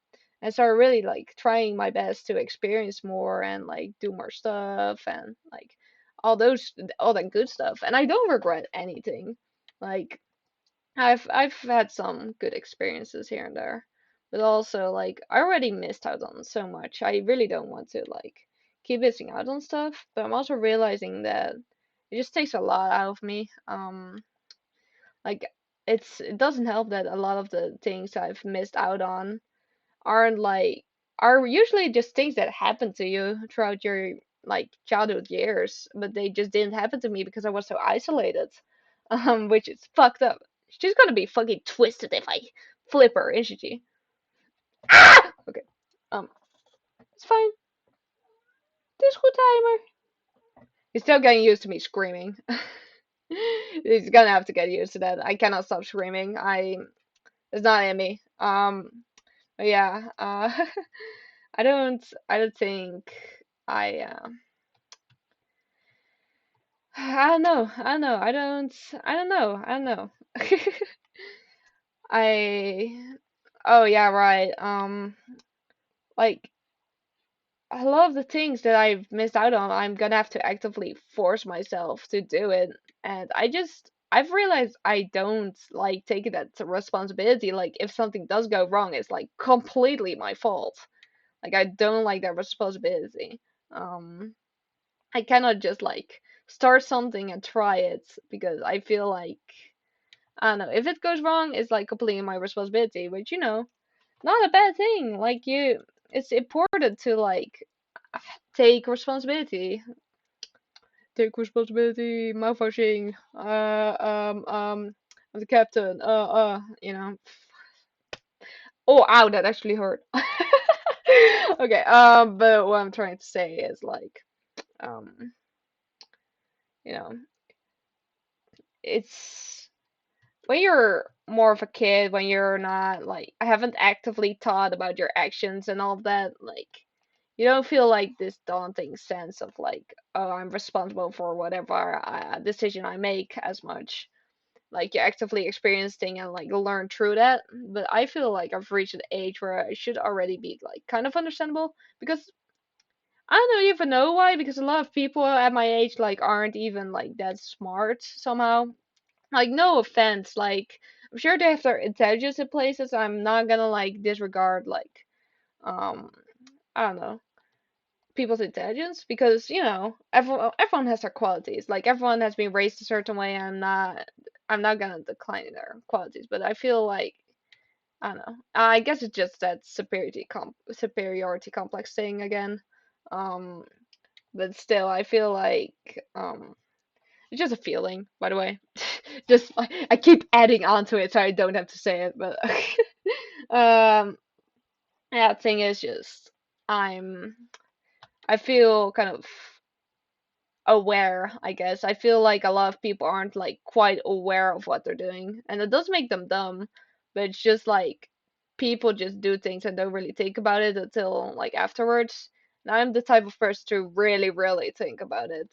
And so I really like trying my best to experience more and like do more stuff and like all that good stuff. And I don't regret anything. Like I've had some good experiences here and there, but also like I already missed out on so much. I really don't want to like keep missing out on stuff, but I'm also realizing that it just takes a lot out of me. Like it doesn't help that a lot of the things I've missed out on aren't like are usually just things that happen to you throughout your like childhood years, but they just didn't happen to me because I was so isolated. Which is fucked up. She's gonna be fucking twisted if I flip her, isn't she? Ah! Okay. Um, it's fine. This good timer. He's still getting used to me screaming. He's gonna have to get used to that. I cannot stop screaming. It's not in me. But yeah. I don't think I I don't know. I don't know. I don't know. I don't know. I oh yeah, right. Like a lot of the things that I've missed out on, I'm gonna have to actively force myself to do it. And I've realized I don't like taking that responsibility. Like if something does go wrong, it's like completely my fault. Like I don't like that responsibility. Um I cannot just like start something and try it because I feel like I don't know, if it goes wrong, it's like completely my responsibility, which not a bad thing. Like it's important to like take responsibility. Take responsibility, mouthwashing. I'm the captain. You know. Oh, ow, that actually hurt. Okay, but what I'm trying to say is like, um, you know, it's when you're more of a kid, when you're not like, I haven't actively thought about your actions and all of that, like, you don't feel like this daunting sense of like, oh, I'm responsible for whatever decision I make as much. Like you actively experience things and like learn through that. But I feel like I've reached an age where I should already be like kind of understandable because I don't even know why, because a lot of people at my age like aren't even like that smart somehow. Like no offense, like I'm sure they have their intelligence in places. I'm not gonna like disregard like um I don't know, people's intelligence, because everyone has their qualities. Like everyone has been raised a certain way. I'm not gonna decline their qualities, but I feel like I don't know. I guess it's just that superiority complex thing again. Um, but still, I feel like it's just a feeling, by the way. Just I keep adding on to it so I don't have to say it, but um, yeah, thing is just I'm I feel kind of aware, I guess. I feel like a lot of people aren't like quite aware of what they're doing, and it does make them dumb, but it's just like people just do things and don't really think about it until like afterwards. And I'm the type of person to really, really think about it,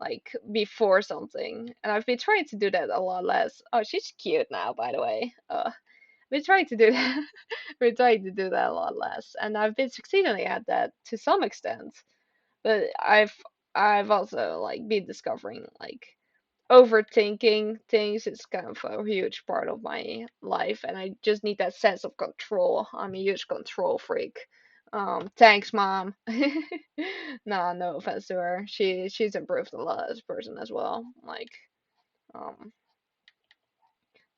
like before something. And I've been trying to do that a lot less. Oh, she's cute now, by the way. I've been trying to do that. Been trying to do that a lot less, and I've been succeeding at that to some extent. But I've also like been discovering like overthinking things is kind of a huge part of my life, and I just need that sense of control. I'm a huge control freak. Thanks, mom. No offense to her. She's improved a lot as a person as well. Um,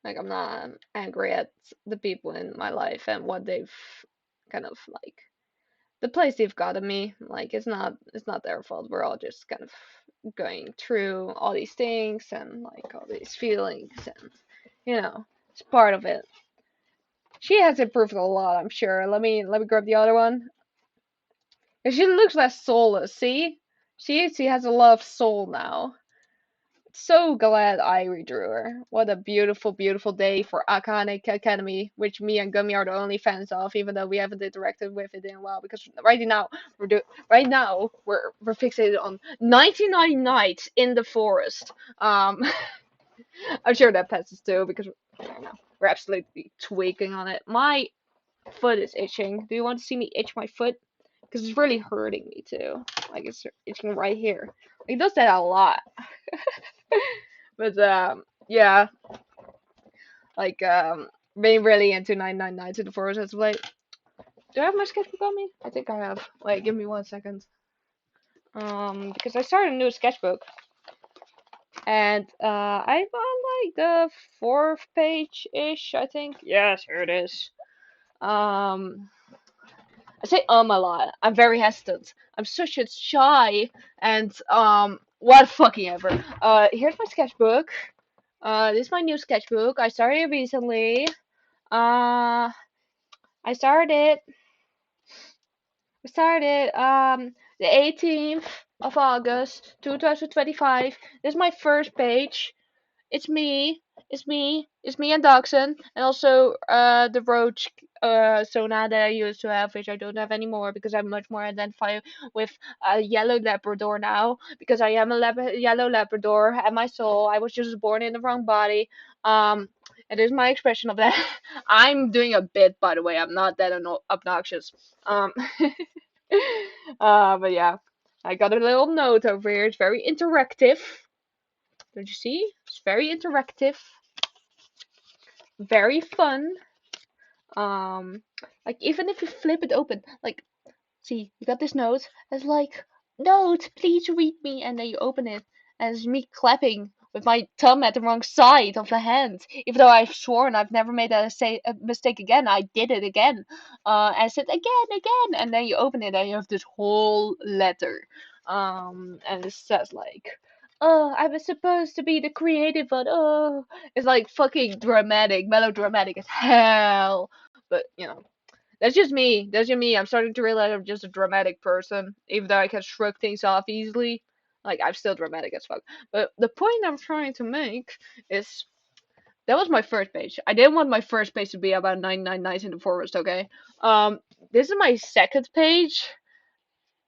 like I'm not angry at the people in my life and what they've kind of like the place they've gotten me. Like it's not their fault. We're all just kind of going through all these things and like all these feelings, and it's part of it. She has improved a lot, I'm sure. Let me grab the other one. And she looks less soulless, see? She has a lot of soul now. So glad I redrew her. What a beautiful, beautiful day for Akahane Academy, which me and Gummy are the only fans of, even though we haven't interacted with it in a while. Because right now we're fixated on 99 nights in the forest. I'm sure that passes too, because we're absolutely tweaking on it. My foot is itching. Do you want to see me itch my foot? Because it's really hurting me too. Like it's itching right here. He does that a lot. But yeah, like being really into 999 to the forest as of late. Do I have my sketchbook on me? I think I have. Wait, give me 1 second. Because I started a new sketchbook, and I'm on like the fourth page ish, I think. Yes, here it is. Um, I say a lot. I'm very hesitant. I'm such a shy and what fucking ever. Here's my sketchbook. This is my new sketchbook. I started it recently. Uh, I started the 18th of August 2025. This is my first page. It's me. It's me and Dachshund, and also the Roach Sona that I used to have, which I don't have anymore because I'm much more identified with a yellow Labrador now, because I am a yellow Labrador at my soul. I was just born in the wrong body. Um, and there's my expression of that. I'm doing a bit, by the way. I'm not that obnoxious. Um, but yeah, I got a little note over here. It's very interactive. Don't you see? It's very interactive, very fun. Um, like even if you flip it open, like see, you got this note. It's like, note, please read me, and then you open it, and it's me clapping with my thumb at the wrong side of the hand. Even though I've sworn I've never made a mistake again, I did it again. And I said again, and then you open it, and you have this whole letter. And it says like, oh, I was supposed to be the creative one. Oh, it's like fucking dramatic, melodramatic as hell. but you know, that's just me. That's just me. I'm starting to realize I'm just a dramatic person, even though I can shrug things off easily. Like I'm still dramatic as fuck. But the point I'm trying to make is that was my first page. I didn't want my first page to be about 99 nights in the forest. Okay. Um, this is my second page,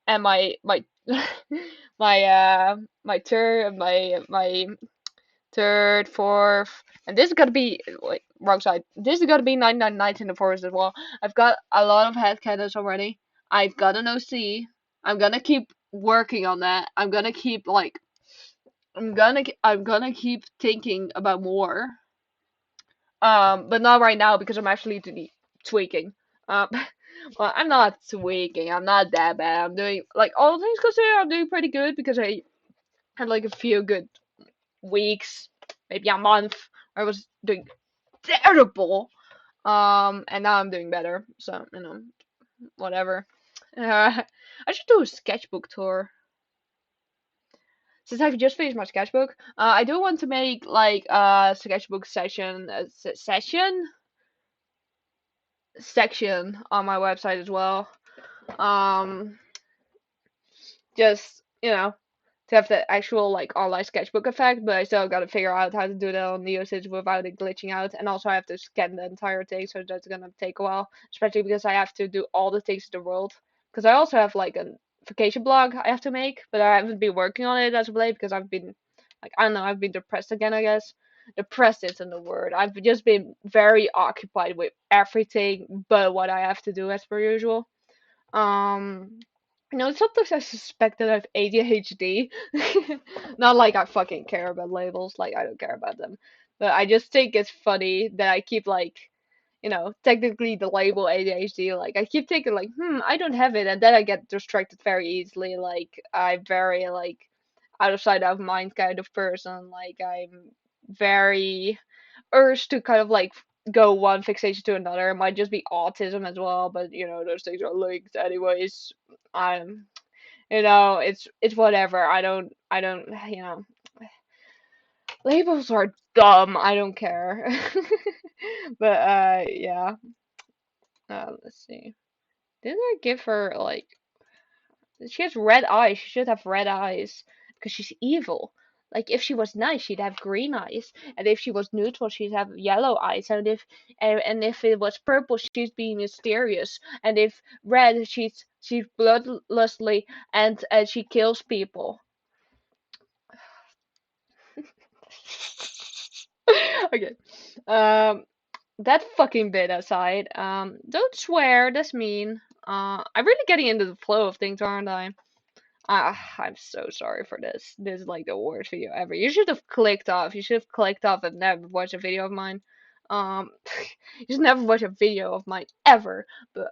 and my my third, fourth, and this is gonna be wait, wrong side. This is gonna be 99 nights in the forest as well. I've got a lot of headcanons already. I've got an OC. I'm gonna keep working on that. I'm gonna keep thinking about more. But not right now because I'm actually tweaking. Um, well, I'm not tweaking. I'm not that bad. I'm doing like all things considered, I'm doing pretty good because I had like a few good weeks, maybe a month, where I was doing terrible. And now I'm doing better. So you know, whatever. I should do a sketchbook tour. Since I've just finished my sketchbook, I do want to make like a sketchbook section on my website as well. Um, just to have the actual like online sketchbook effect, but I still got to figure out how to do that on the usage without it glitching out. And also I have to scan the entire thing, so that's gonna take a while, especially because I have to do all the things in the world. Because I also have like a vacation blog I have to make, but I haven't been working on it as of late because I've been like I don't know, I've been depressed again, I guess. Depressed isn't the word. I've just been very occupied with everything but what I have to do as per usual. Um, sometimes I suspect that I have ADHD. Not like I fucking care about labels, like I don't care about them. But I just think it's funny that I keep like, technically the label ADHD, like I keep thinking like, I don't have it, and then I get distracted very easily. Like I'm very like out of sight, out of mind kind of person. Like I'm very urge to kind of like go one fixation to another. It might just be autism as well, but those things are linked anyways. I'm it's whatever. I don't labels are dumb. I don't care. But yeah. Let's see. Didn't I give her like she has red eyes. She should have red eyes because she's evil. Like if she was nice, she'd have green eyes, and if she was neutral, she'd have yellow eyes. And if it was purple, she'd be mysterious. And if red, she's bloodlessly and she kills people. Okay. Um, that fucking bit aside. Don't swear. That's mean. I'm really getting into the flow of things, aren't I? I'm so sorry for this. This is like the worst video ever. You should have clicked off. You should have clicked off and never watched a video of mine. Um, you should never watch a video of mine ever. But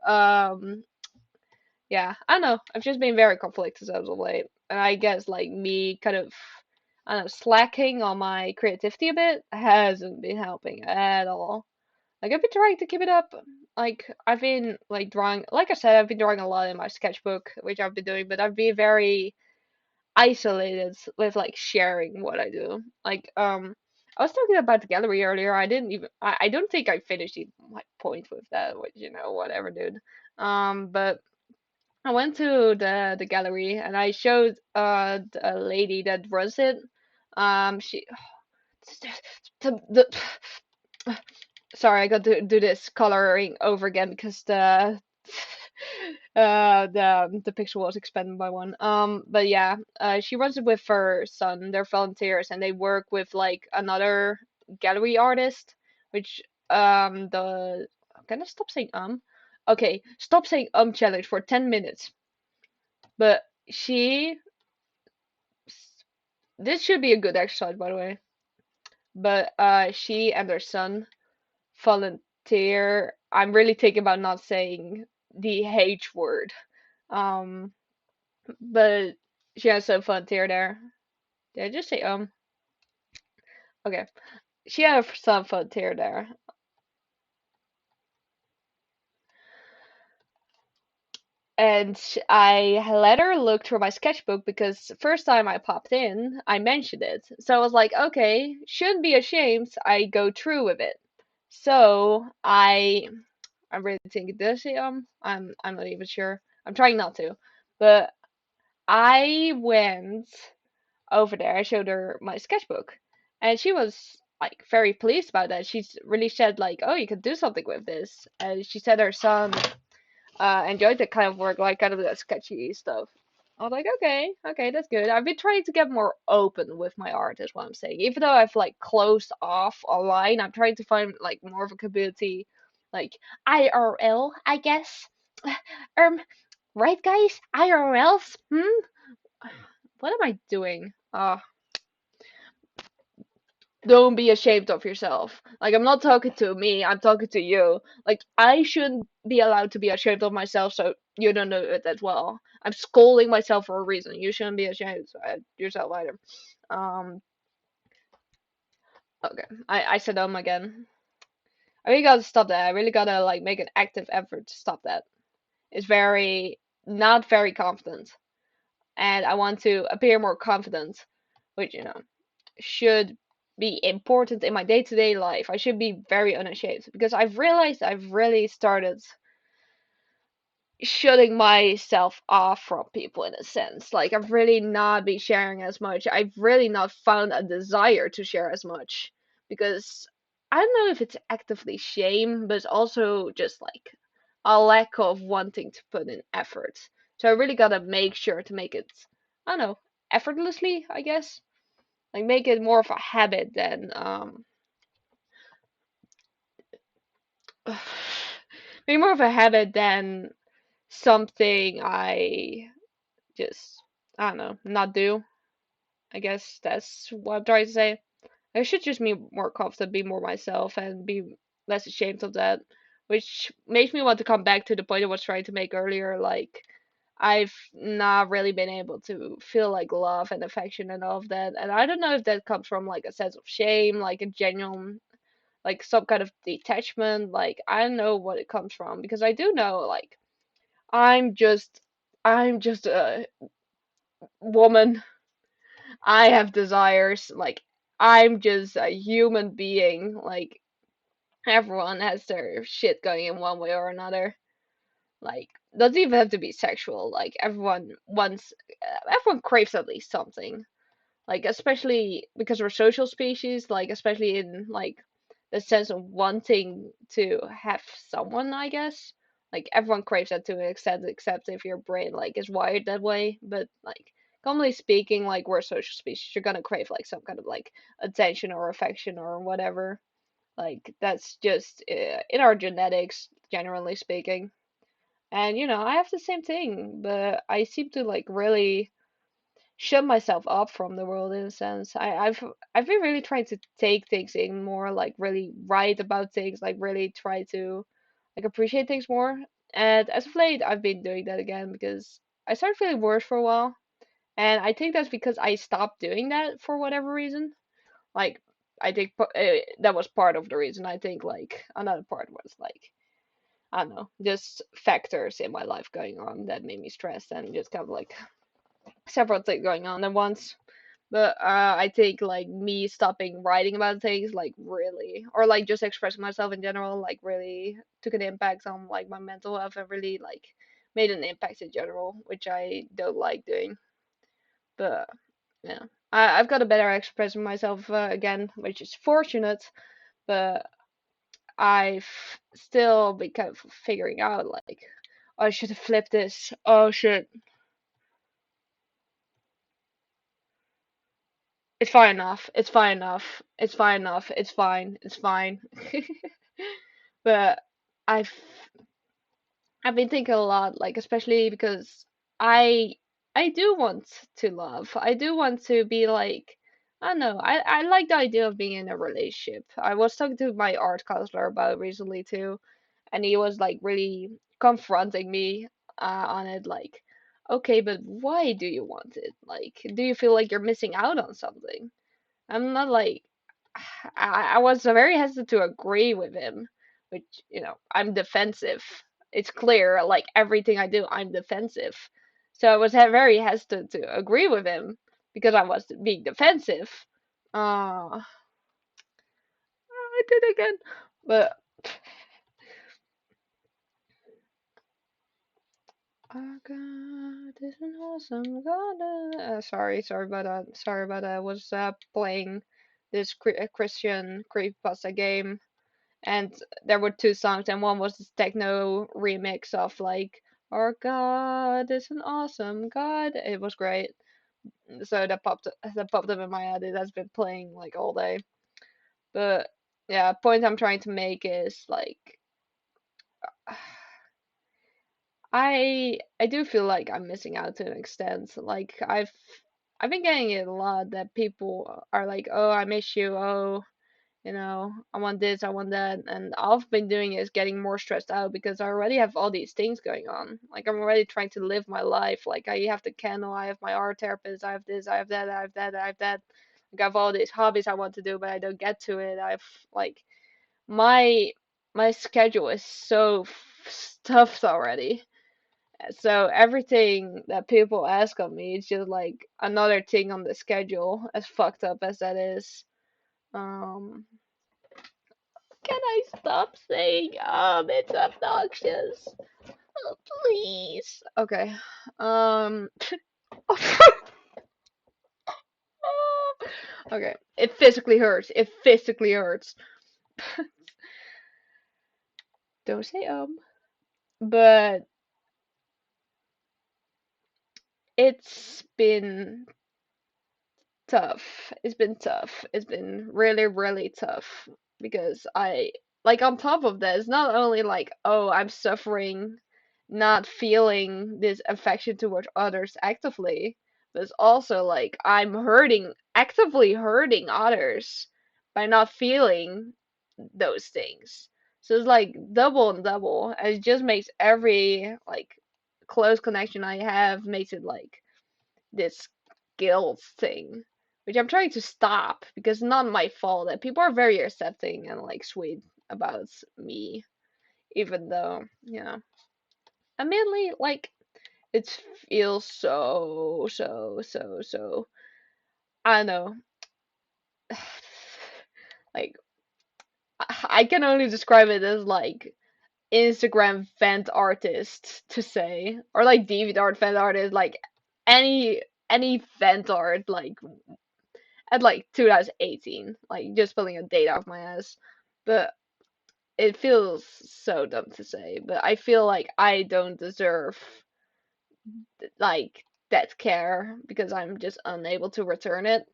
yeah, I don't know. I've just been very conflicted as of late, and I guess like me kind of, I don't know, slacking on my creativity a bit hasn't been helping at all. Like I've been trying to keep it up. Like I've been like drawing, like I said, I've been drawing a lot in my sketchbook, which I've been doing, but I've been very isolated with like sharing what I do. Like I was talking about the gallery earlier. I don't think I finished my point with that, which whatever, dude. But I went to the gallery and I showed the lady that runs it. She the sorry, I got to do this coloring over again because the picture was expanded by one. But yeah, she runs it with her son. They're volunteers and they work with like another gallery artist, which the can I stop saying Okay, stop saying challenge for 10 minutes. But this should be a good exercise by the way. But she and her son volunteer. I'm really thinking about not saying the H word. Um, but she has some volunteer there. Did I just say Okay. She had some volunteer there. And I let her look through my sketchbook because the first time I popped in, I mentioned it. So I was like, okay, shouldn't be ashamed. I go through with it. So I I really think does he I'm not even sure. I'm trying not to. But I went over there. I showed her my sketchbook, and she was like very pleased about that. She's really said like, "Oh, you could do something with this." And she said her son enjoyed that kind of work, like kind of that sketchy stuff. I was like, okay, okay, that's good. I've been trying to get more open with my art, is what I'm saying. Even though I've like closed off online, I'm trying to find like more of a community, like IRL, I guess. Um, right, guys? IRLs? Hmm? What am I doing? Don't be ashamed of yourself. Like, I'm not talking to me, I'm talking to you. Like, I shouldn't be allowed to be ashamed of myself, so you don't know it as well. I'm scolding myself for a reason. You shouldn't be ashamed of yourself either. Um, okay. I said again. I really gotta stop that. I really gotta, like, make an active effort to stop that. It's very, not very confident. And I want to appear more confident, which, should be important in my day-to-day life. I should be very unashamed because I've realized I've really started shutting myself off from people in a sense. Like I've really not been sharing as much. I've really not found a desire to share as much because I don't know if it's actively shame, but it's also just like a lack of wanting to put in effort. So I really gotta make sure to make it, I don't know, effortlessly, I guess. Like make it more of a habit than maybe more of a habit than something I just, I don't know, not do. I guess that's what I'm trying to say. I should just be more confident, be more myself, and be less ashamed of that. Which makes me want to come back to the point I was trying to make earlier. Like, I've not really been able to feel like love and affection and all of that. And I don't know if that comes from like a sense of shame, like a genuine, like some kind of detachment. Like, I don't know what it comes from because I do know, like, I'm just, I'm just a woman. I have desires. Like, I'm just a human being. Like, everyone has their shit going in one way or another. Like, doesn't even have to be sexual. Like, everyone craves at least something. Like, especially because we're social species. Like, especially in like the sense of wanting to have someone. I guess. Like, everyone craves that to an extent, except if your brain like is wired that way. But like, commonly speaking, like we're a social species, you're gonna crave like some kind of like attention or affection or whatever. Like that's just in our genetics, generally speaking. And I have the same thing, but I seem to like really shut myself up from the world in a sense. I've been really trying to take things in more, like really write about things, like really try to like appreciate things more. And as of late, I've been doing that again because I started feeling worse for a while, and I think that's because I stopped doing that for whatever reason. Like I think that was part of the reason. I think like another part was like I don't know, just factors in my life going on that made me stressed and just kind of like several things going on at once. But I think like me stopping writing about things like really, or like just expressing myself in general, like really took an impact on like my mental health and really like made an impact in general, which I don't like doing. But yeah, I've got a better expressing myself again, which is fortunate. But I've still been kind of figuring out like, oh, I should have flipped this. Oh shit, it's fine enough. It's fine enough. It's fine enough. It's fine. It's fine. But I've I've been thinking a lot, like especially because I I do want to love. I do want to be like I don't know. I like the idea of being in a relationship. I was talking to my art counselor about it recently too, and he was like really confronting me on it. Like, okay, but why do you want it? Like, do you feel like you're missing out on something? I'm not like I was very hesitant to agree with him, which, I'm defensive. It's clear, like everything I do, I'm defensive. So I was very hesitant to agree with him because I was being defensive. I did again. But Oh God, this is awesome. God, sorry about that. Sorry about that. I was playing this Christian creepypasta game, and there were two songs, and one was this techno remix of like, "Our God is an awesome God." It was great. So that popped up in my head. It has been playing like all day. But yeah, point I'm trying to make is like I do feel like I'm missing out to an extent. Like I've been getting it a lot that people are like, "Oh, I miss you. Oh, I want this, I want that." And all I've been doing is getting more stressed out because I already have all these things going on. Like I'm already trying to live my life. Like I have the kennel, I have my art therapist, I have this, I have that, I have that, I have that. Like I have all these hobbies I want to do, but I don't get to it. I've like my my schedule is so stuffed already. So everything that people ask of me is just like another thing on the schedule, as fucked up as that is. Um, can I stop saying it's obnoxious? Oh, please. Okay. Um okay. It physically hurts. It physically hurts. Don't say but it's been tough. It's been tough. It's been really, really tough because like, on top of that, it's not only like, oh, I'm suffering, not feeling this affection towards others actively, but it's also like I'm actively hurting others by not feeling those things. So it's like double and double, and it just makes every like close connection I have makes it like this guilt thing, which I'm trying to stop because it's not my fault. That people are very accepting and like sweet about me, even though, admittedly, like it feels so. I don't know. Like I can only describe it as like Instagram vent artist to say, or like DeviantArt vent artist, like any vent art like at like 2018, like just pulling a date off my ass. But it feels so dumb to say, but I feel like I don't deserve like that care because I'm just unable to return it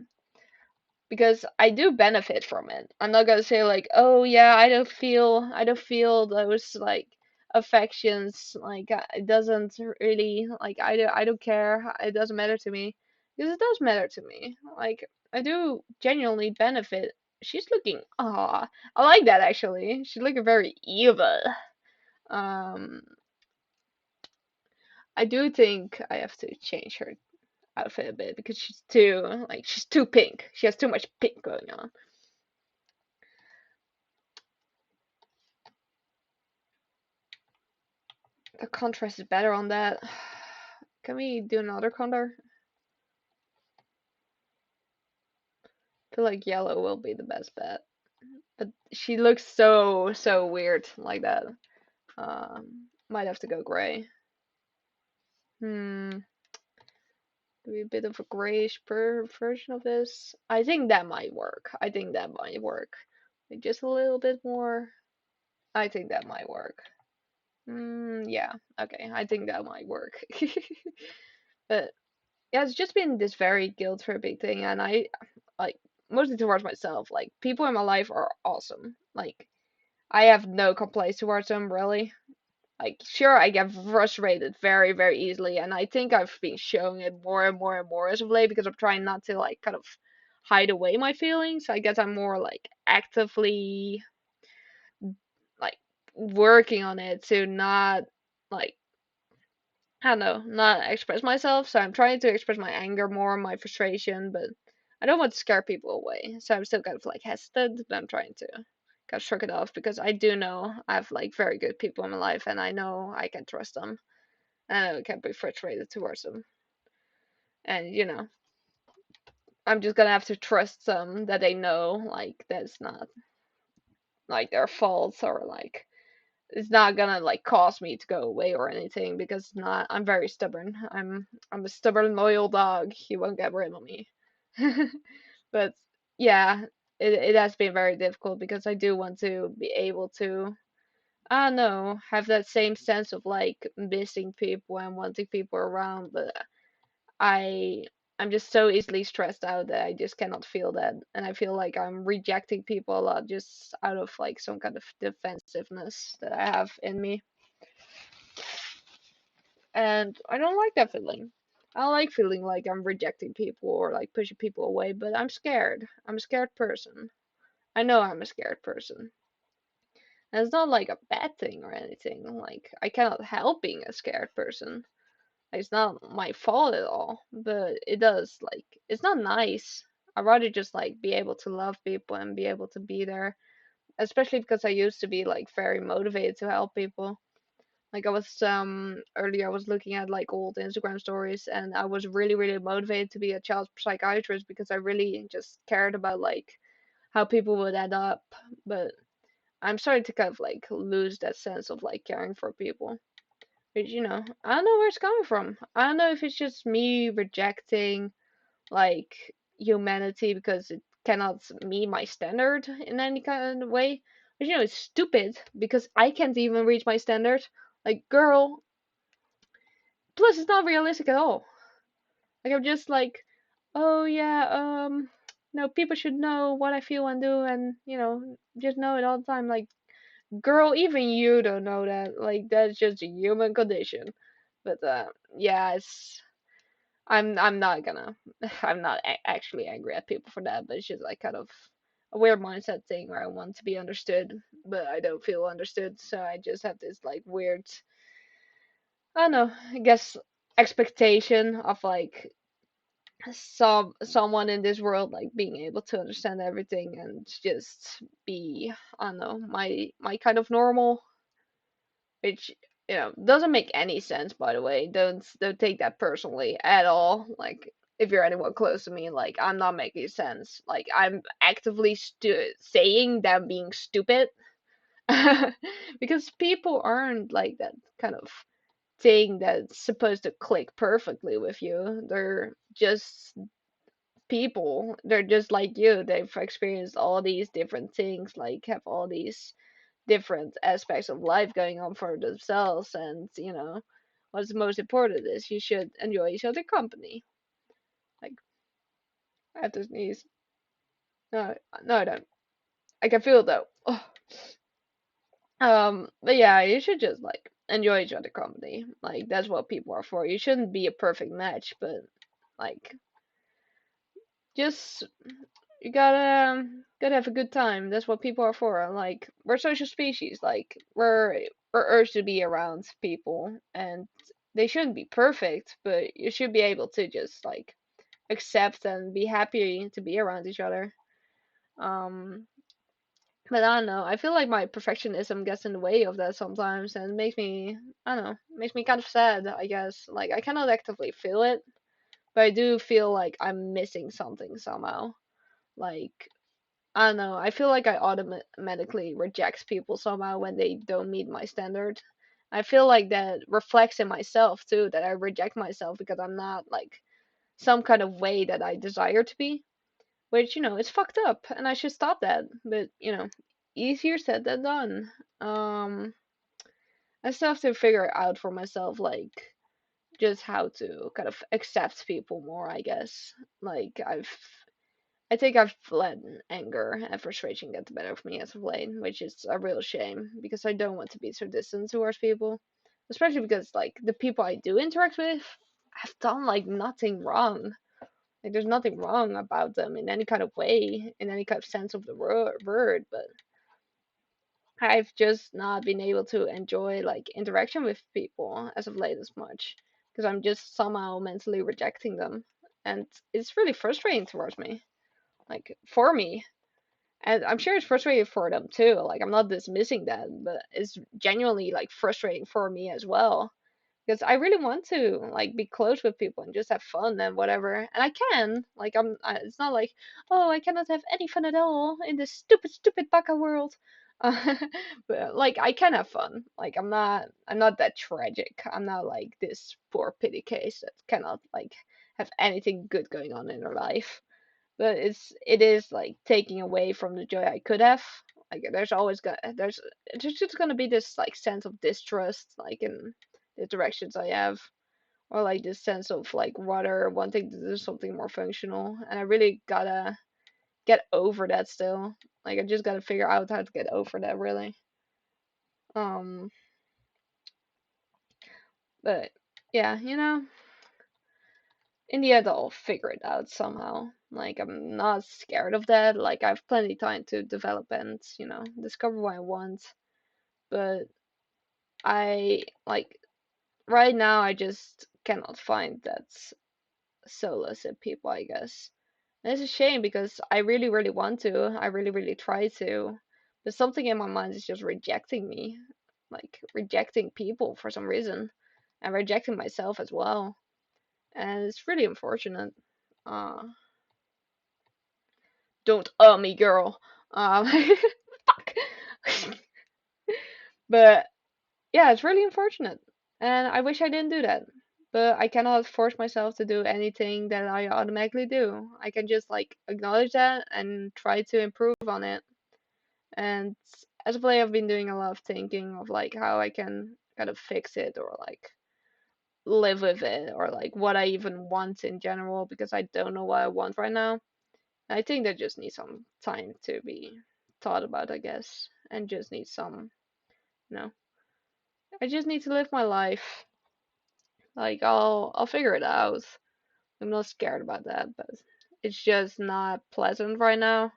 because I do benefit from it. I'm not gonna say like, oh yeah, I don't feel those like affections. Like it doesn't really like I don't care. It doesn't matter to me because it does matter to me. Like I do genuinely benefit. She's looking. Ah, I like that actually. She's looking very evil. Um, I do think I have to change her outfit a bit because she's too pink. She has too much pink going on. The contrast is better on that. Can we do another color? I feel like yellow will be the best bet. But she looks so weird like that. Might have to go gray. Hmm. Maybe a bit of a grayish version of this. I think that might work. I think that might work. Like just a little bit more. I think that might work. Yeah. Okay. I think that might work. But yeah, it's just been this very guilt tripping thing, and I like mostly towards myself. Like people in my life are awesome. Like I have no complaints towards them really. Like sure, I get frustrated very very easily, and I think I've been showing it more and more and more as of late because I'm trying not to like kind of hide away my feelings. I guess I'm more like actively like working on it to not like I don't know, not express myself. So I'm trying to express my anger more, my frustration, but I don't want to scare people away. So I'm still kind of like hesitant, but I'm trying to kind of shrug it off because I do know I have like very good people in my life and I know I can trust them and I can be frustrated towards them. And I'm just gonna have to trust them that they know like that's not like their faults or like it's not gonna like cause me to go away or anything because it's not. I'm very stubborn. I'm a stubborn loyal dog. He won't get rid of me. But yeah, it has been very difficult because I do want to be able to, I don't know, have that same sense of like missing people and wanting people around, but I I'm just so easily stressed out that I just cannot feel that, and I feel like I'm rejecting people a lot just out of like some kind of defensiveness that I have in me, and I don't like that feeling. I don't like feeling like I'm rejecting people or like pushing people away, but I'm scared. I'm a scared person. I know I'm a scared person. And it's not like a bad thing or anything. Like I cannot help being a scared person. It's not my fault at all, but it does like it's not nice. I'd rather just like be able to love people and be able to be there, especially because I used to be like very motivated to help people. Like I was earlier I was looking at like old Instagram stories and I was really motivated to be a child psychiatrist because I really just cared about like how people would end up, but I'm starting to kind of like lose that sense of like caring for people. Which, I don't know where it's coming from. I don't know if it's just me rejecting like humanity because it cannot meet my standard in any kind of way. But it's stupid because I can't even reach my standard. Like, girl, plus it's not realistic at all. Like I'm just like, oh yeah, no, people should know what I feel and do and, just know it all the time. Like, girl, even you don't know that. Like that's just a human condition. But yeah, I'm not gonna I'm not actually angry at people for that, but it's just like kind of a weird mindset thing where I want to be understood, but I don't feel understood, so I just have this like weird, I don't know, I guess expectation of like someone in this world like being able to understand everything and just be, I don't know, my kind of normal, which doesn't make any sense, by the way. Don't take that personally at all. Like if you're anyone close to me, like I'm not making sense. Like I'm actively saying that I'm being stupid because people aren't like that kind of thing that's supposed to click perfectly with you. They're just people. They're just like you. They've experienced all these different things, like have all these different aspects of life going on for themselves, and what's most important is you should enjoy each other company. Like I have to sneeze. No, no, I don't. I can feel it though. Ugh. But yeah, you should just like enjoy each other company. Like that's what people are for. You shouldn't be a perfect match, but like just you gotta have a good time. That's what people are for. Like we're social species. Like we're urged to be around people, and they shouldn't be perfect, but you should be able to just like accept and be happy to be around each other. Um, but I don't know. I feel like my perfectionism gets in the way of that sometimes, and makes me, I don't know, makes me kind of sad. I guess like I cannot actively feel it, but I do feel like I'm missing something somehow. Like I don't know. I feel like I automatically reject people somehow when they don't meet my standard. I feel like that reflects in myself too, that I reject myself because I'm not like some kind of way that I desire to be, which, it's fucked up and I should stop that. But, easier said than done. Um, I still have to figure out for myself, like, just how to kind of accept people more, I guess. Like, I think I've let anger and frustration get the better of me as of late, which is a real shame because I don't want to be so distant towards people, especially because like the people I do interact with have done like nothing wrong. Like there's nothing wrong about them in any kind of way, in any kind of sense of the word, but I've just not been able to enjoy like interaction with people as of late as much because I'm just somehow mentally rejecting them, and it's really frustrating towards me, like for me. And I'm sure it's frustrating for them too. Like I'm not dismissing that, but it's genuinely like frustrating for me as well. Because I really want to like be close with people and just have fun and whatever. And I can. Like it's not like, oh, I cannot have any fun at all in this stupid baka world. But like I can have fun. Like I'm not that tragic. I'm not like this poor pity case that cannot like have anything good going on in her life. But it is like taking away from the joy I could have. Like there's just gonna be this like sense of distrust like in the directions I have, or like this sense of like rather wanting to do something more functional, and I really gotta get over that still. Like I just gotta figure out how to get over that really. Um, but yeah, in the end I'll figure it out somehow. Like I'm not scared of that. Like I've plenty time to develop and, discover what I want. But I like right now I just cannot find that solace in people, I guess. And it's a shame because I really, really want to. I really, really try to. But something in my mind is just rejecting me. Like rejecting people for some reason. And rejecting myself as well. And it's really unfortunate. Uh don't me, girl. Fuck. But yeah, it's really unfortunate. And I wish I didn't do that. But I cannot force myself to do anything that I automatically do. I can just like acknowledge that and try to improve on it. And as of late, I've been doing a lot of thinking of like how I can kind of fix it or like live with it or like what I even want in general because I don't know what I want right now. I think that just needs some time to be thought about, I guess, and just needs some, you know, I just need to live my life. Like I'll figure it out. I'm not scared about that, but it's just not pleasant right now,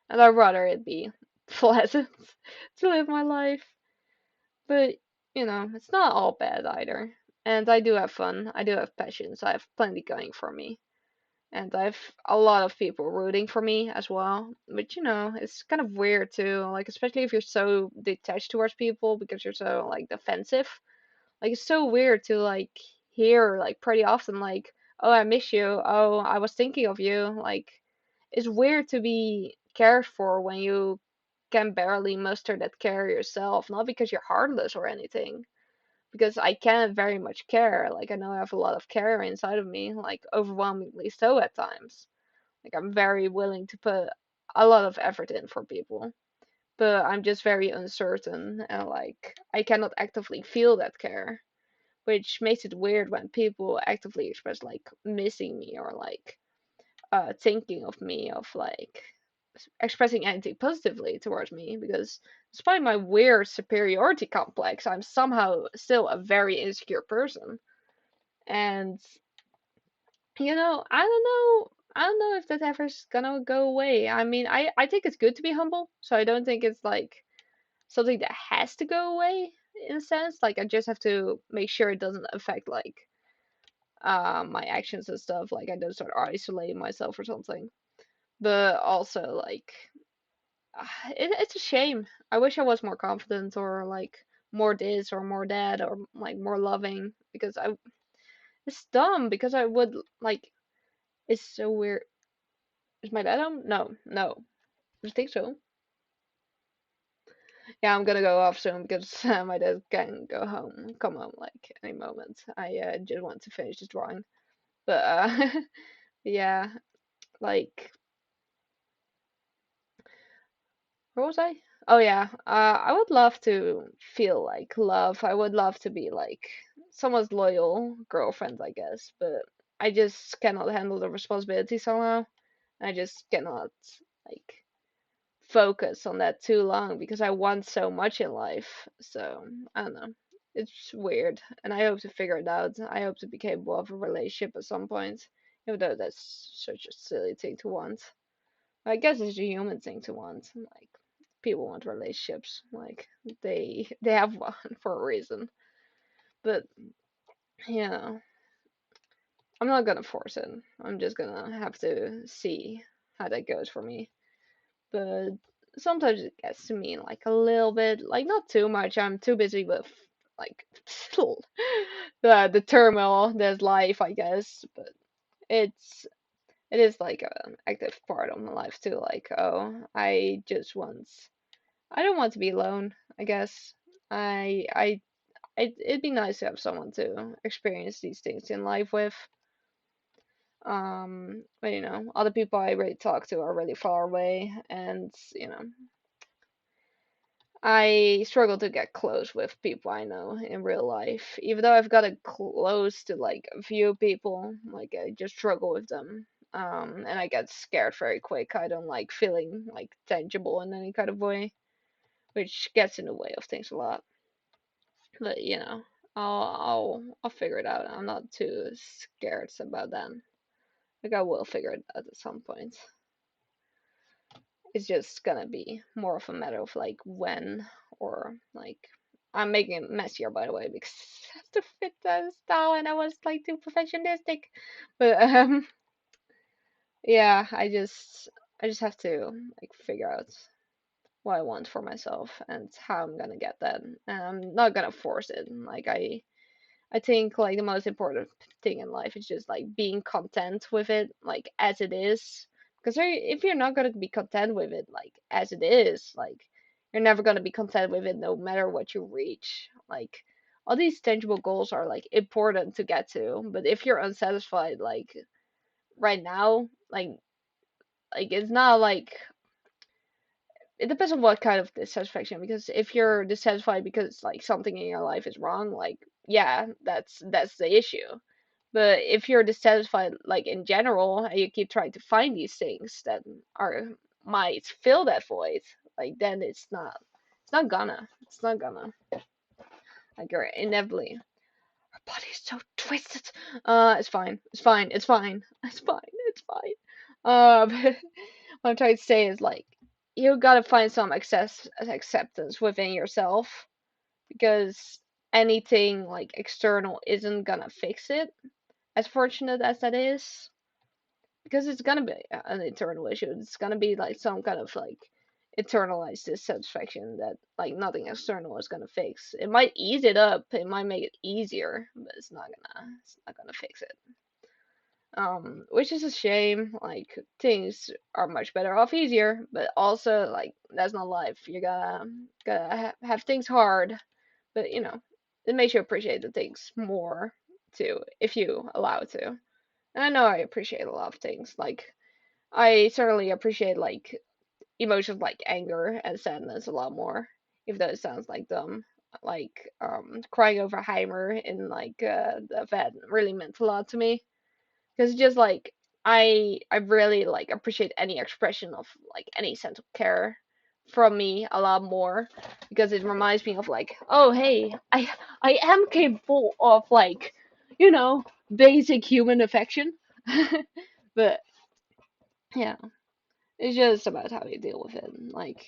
and I'd rather it be pleasant to live my life. But it's not all bad either. And I do have fun. I do have passions. I have plenty going for me. And I've a lot of people rooting for me as well. But it's kind of weird too. Like especially if you're so detached towards people because you're so like defensive. Like it's so weird to like hear like pretty often like, "Oh, I miss you. Oh, I was thinking of you." Like it's weird to be cared for when you can barely muster that care yourself. Not because you're heartless or anything, because I can very much care. Like I know I have a lot of care inside of me, like overwhelmingly so at times. Like I'm very willing to put a lot of effort in for people. But I'm just very uncertain and like I cannot actively feel that care, which makes it weird when people actively express like missing me or like thinking of me, of like expressing anything positively towards me, because despite my weird superiority complex, I'm somehow still a very insecure person. And I don't know if that ever's gonna go away. I mean, I think it's good to be humble, so I don't think it's like something that has to go away in a sense. Like I just have to make sure it doesn't affect like my actions and stuff. Like I don't start isolating myself or something. But also like it's a shame. I wish I was more confident or like more this or more that or like more loving, because I it's dumb because I would like it's so weird. Is my dad home? No, no. I think so. Yeah, I'm gonna go off soon because my dad can come home like any moment. I just want to finish this drawing. But yeah, like where was I? Oh yeah, I would love to feel like love. I would love to be like someone's loyal girlfriend, I guess. But I just cannot handle the responsibility somehow. I just cannot like focus on that too long because I want so much in life. So I don't know. It's weird, and I hope to figure it out. I hope to be capable of a relationship at some point, even though that's such a silly thing to want. I guess it's a human thing to want. Like people want relationships. Like they have one for a reason. But you know, I'm not gonna force it. I'm just gonna have to see how that goes for me. But sometimes it gets to me like a little bit, like not too much. I'm too busy with like the turmoil there's life, I guess. But it's it is like an active part of my life too. Like, oh, I just want I don't want to be alone, I guess. It'd be nice to have someone to experience these things in life with. But other people I really talk to are really far away, and I struggle to get close with people I know in real life. Even though I've gotten close to like a few people, like I just struggle with them. And I get scared very quick. I don't like feeling like tangible in any kind of way, which gets in the way of things a lot. But I'll figure it out. I'm not too scared about that. Like I will figure it out at some point. It's just gonna be more of a matter of like when or like I'm making it messier by the way because I have to fit the style and I was like too perfectionistic. But yeah, I just have to like figure out what I want for myself and how I'm gonna get that. And I'm not gonna force it. Like I think like the most important thing in life is just like being content with it, like as it is. Because if you're not gonna be content with it, like as it is, like you're never gonna be content with it, no matter what you reach. Like all these tangible goals are like important to get to, but if you're unsatisfied, like right now, like it's not like it depends on what kind of dissatisfaction. Because if you're dissatisfied because like something in your life is wrong, like yeah, that's the issue. But if you're dissatisfied, like in general, and you keep trying to find these things that are might fill that void, like then it's not gonna. Like you're inevitably. Our body's so twisted. It's fine. It's fine. It's fine. It's fine. It's fine. But what I'm trying to say is like you gotta find some acceptance within yourself because anything like external isn't gonna fix it. As fortunate as that is, because it's gonna be an internal issue. It's gonna be like some kind of like internalized dissatisfaction that like nothing external is gonna fix. It might ease it up, it might make it easier, but it's not gonna fix it. Which is a shame. Like things are much better off easier, but also like that's not life. You gotta have things hard, but it makes you appreciate the things more too if you allow it to. And I know I appreciate a lot of things. Like I certainly appreciate like emotions like anger and sadness a lot more, even though it sounds like dumb. Like crying over Heimer in like the vet really meant a lot to me because just like I really like appreciate any expression of like any sense of care from me a lot more because it reminds me of like, oh hey, I am capable of like you know basic human affection. But yeah, it's just about how you deal with it. Like,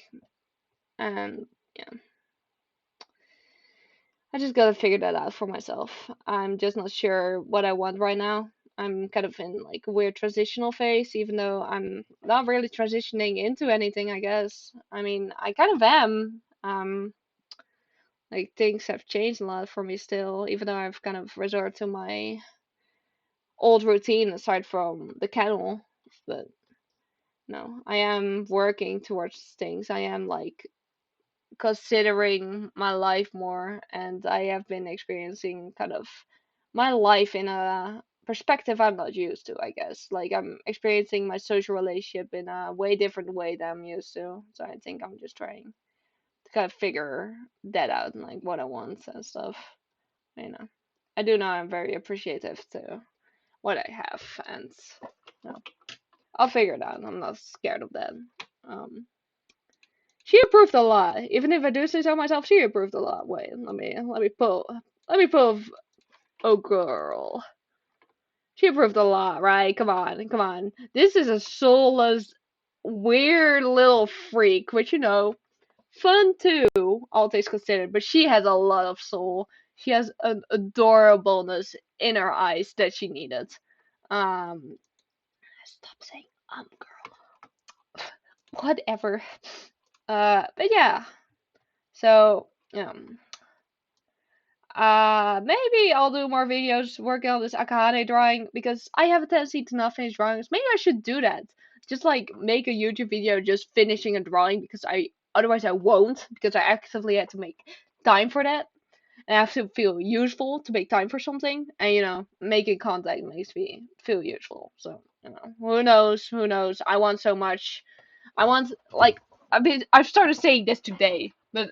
and yeah, I just gotta figure that out for myself. I'm just not sure what I want right now. I'm kind of in like a weird transitional phase, even though I'm not really transitioning into anything, I guess. I mean, I kind of am. Like things have changed a lot for me still, even though I've kind of resorted to my old routine aside from the kennel. But no, I am working towards things. I am like considering my life more, and I have been experiencing kind of my life in a perspective I'm not used to, I guess. Like I'm experiencing my social relationship in a way different way than I'm used to. So I think I'm just trying to kind of figure that out and like what I want and stuff. You know. I do know I'm very appreciative to what I have and I'll figure it out. I'm not scared of that. Um She improved a lot. Even if I do say so myself, she improved a lot. Wait, let me pull. Oh girl, she improved a lot, right? Come on, come on. This is a soulless, weird little freak, which fun too, all things considered. But she has a lot of soul. She has an adorableness in her eyes that she needed. Um, stop saying girl. Whatever. But yeah. So maybe I'll do more videos working on this Akahane drawing because I have a tendency to not finish drawings. Maybe I should do that. Just like make a YouTube video just finishing a drawing because I Otherwise, I won't because I actively had to make time for that. And I have to feel useful to make time for something. And making contact makes me feel useful. So who knows? Who knows? I want so much. I want like I've started saying this today, but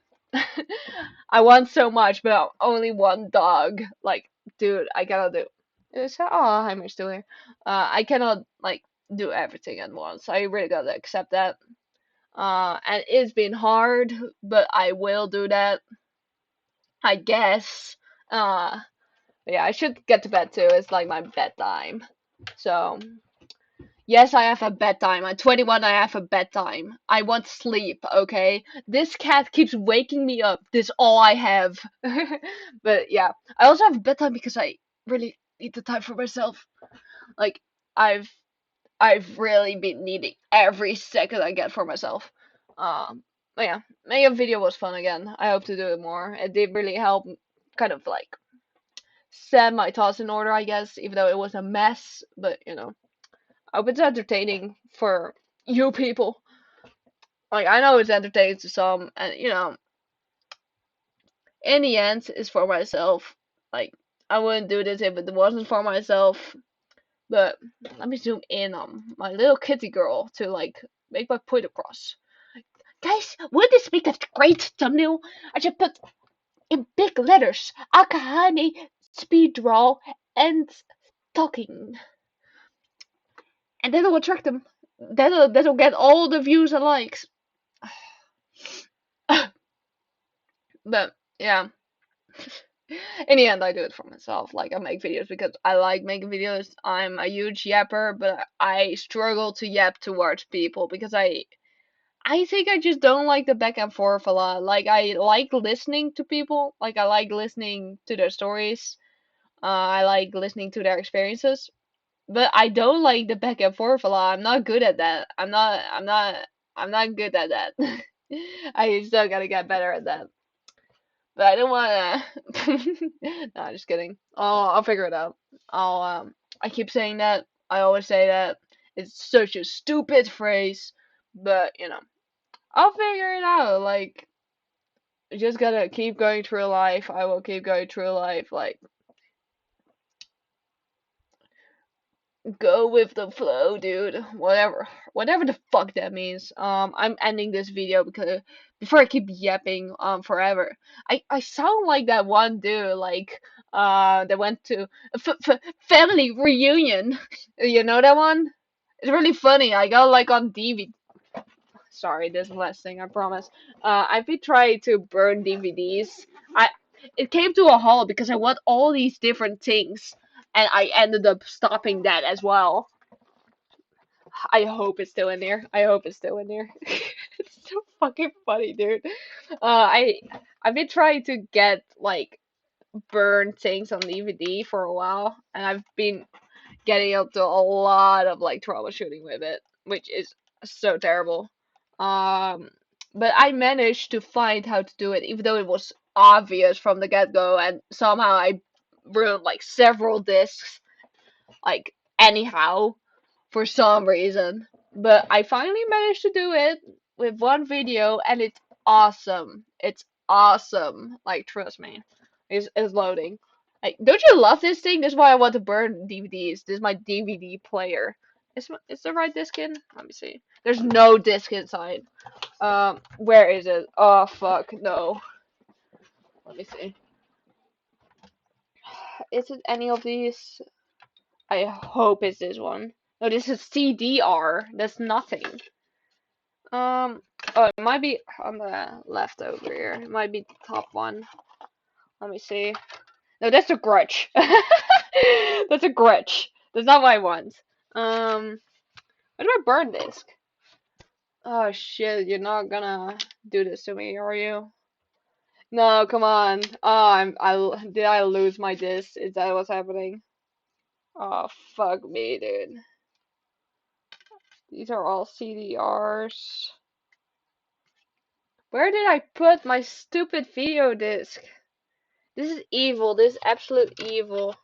I want so much, but only one dog. Like, dude, I cannot do. Oh, Heimer's still here. I cannot like do everything at once. I really gotta accept that. And it's been hard, but I will do that. I guess. Yeah, I should get to bed too. It's like my bedtime. So yes, I have a bedtime. At 21, I have a bedtime. I want sleep, okay? This cat keeps waking me up. This is all I have. But yeah, I also have a bedtime because I really need the time for myself. Like I've I've really been needing every second I get for myself. But yeah, making a video was fun again. I hope to do it more. It did really help kind of like set my thoughts in order, I guess, even though it was a mess. But I hope it's entertaining for you people. Like I know it's entertaining to some, and in the end, it's for myself. Like I wouldn't do this if it wasn't for myself. But let me zoom in on my little kitty girl to like make my point across. Guys, would this make a great thumbnail? I should put in big letters Akahane speed draw and talking, and then it will attract them. That'll get all the views and likes. But yeah, in the end, I do it for myself. Like I make videos because I like making videos. I'm a huge yapper, but I struggle to yap towards people because I think I just don't like the back and forth a lot. Like I like listening to people. Like I like listening to their stories. I like listening to their experiences. But I don't like the back and forth a lot. I'm not good at that. I'm not good at that. I still gotta get better at that. But I don't wanna. No, just kidding. I'll figure it out. I keep saying that. I always say that. It's such a stupid phrase, but I'll figure it out. Like, you just gotta keep going through life. I will keep going through life. Like, go with the flow, dude. Whatever the fuck that means. I'm ending this video because before I keep yapping forever. I sound like that one dude like that went to a family reunion. You know that one? It's really funny. I got like on DVD. Sorry, this is the last thing, I promise. I've been trying to burn DVDs. I It came to a halt because I want all these different things, and I ended up stopping that as well. I hope it's still in there. I hope it's still in there. It's so fucking funny, dude. I've been trying to get like burn things on DVD for a while, and I've been getting up to a lot of like troubleshooting with it, which is so terrible. Um, but I managed to find how to do it, even though it was obvious from the get-go, and somehow I ruined like several discs, like anyhow, for some reason. But I finally managed to do it with one video, and it's awesome. It's awesome. Like, trust me, it's loading. Like, don't you love this thing? This is why I want to burn DVDs. This is my DVD player. Is the right disc in? Let me see. There's no disc inside. Where is it? Oh fuck, no. Let me see. Is it any of these? I hope it's this one. No, this is CDR. That's nothing. Oh, it might be on the left over here. It might be the top one. Let me see. No, that's a grudge. That's a grudge. That's not what I want. Where do I burn disc? Oh shit, you're not gonna do this to me, are you? No, come on. Oh, did I lose my disc? Is that what's happening? Oh, fuck me, dude. These are all CDRs. Where did I put my stupid video disc? This is evil. This is absolute evil.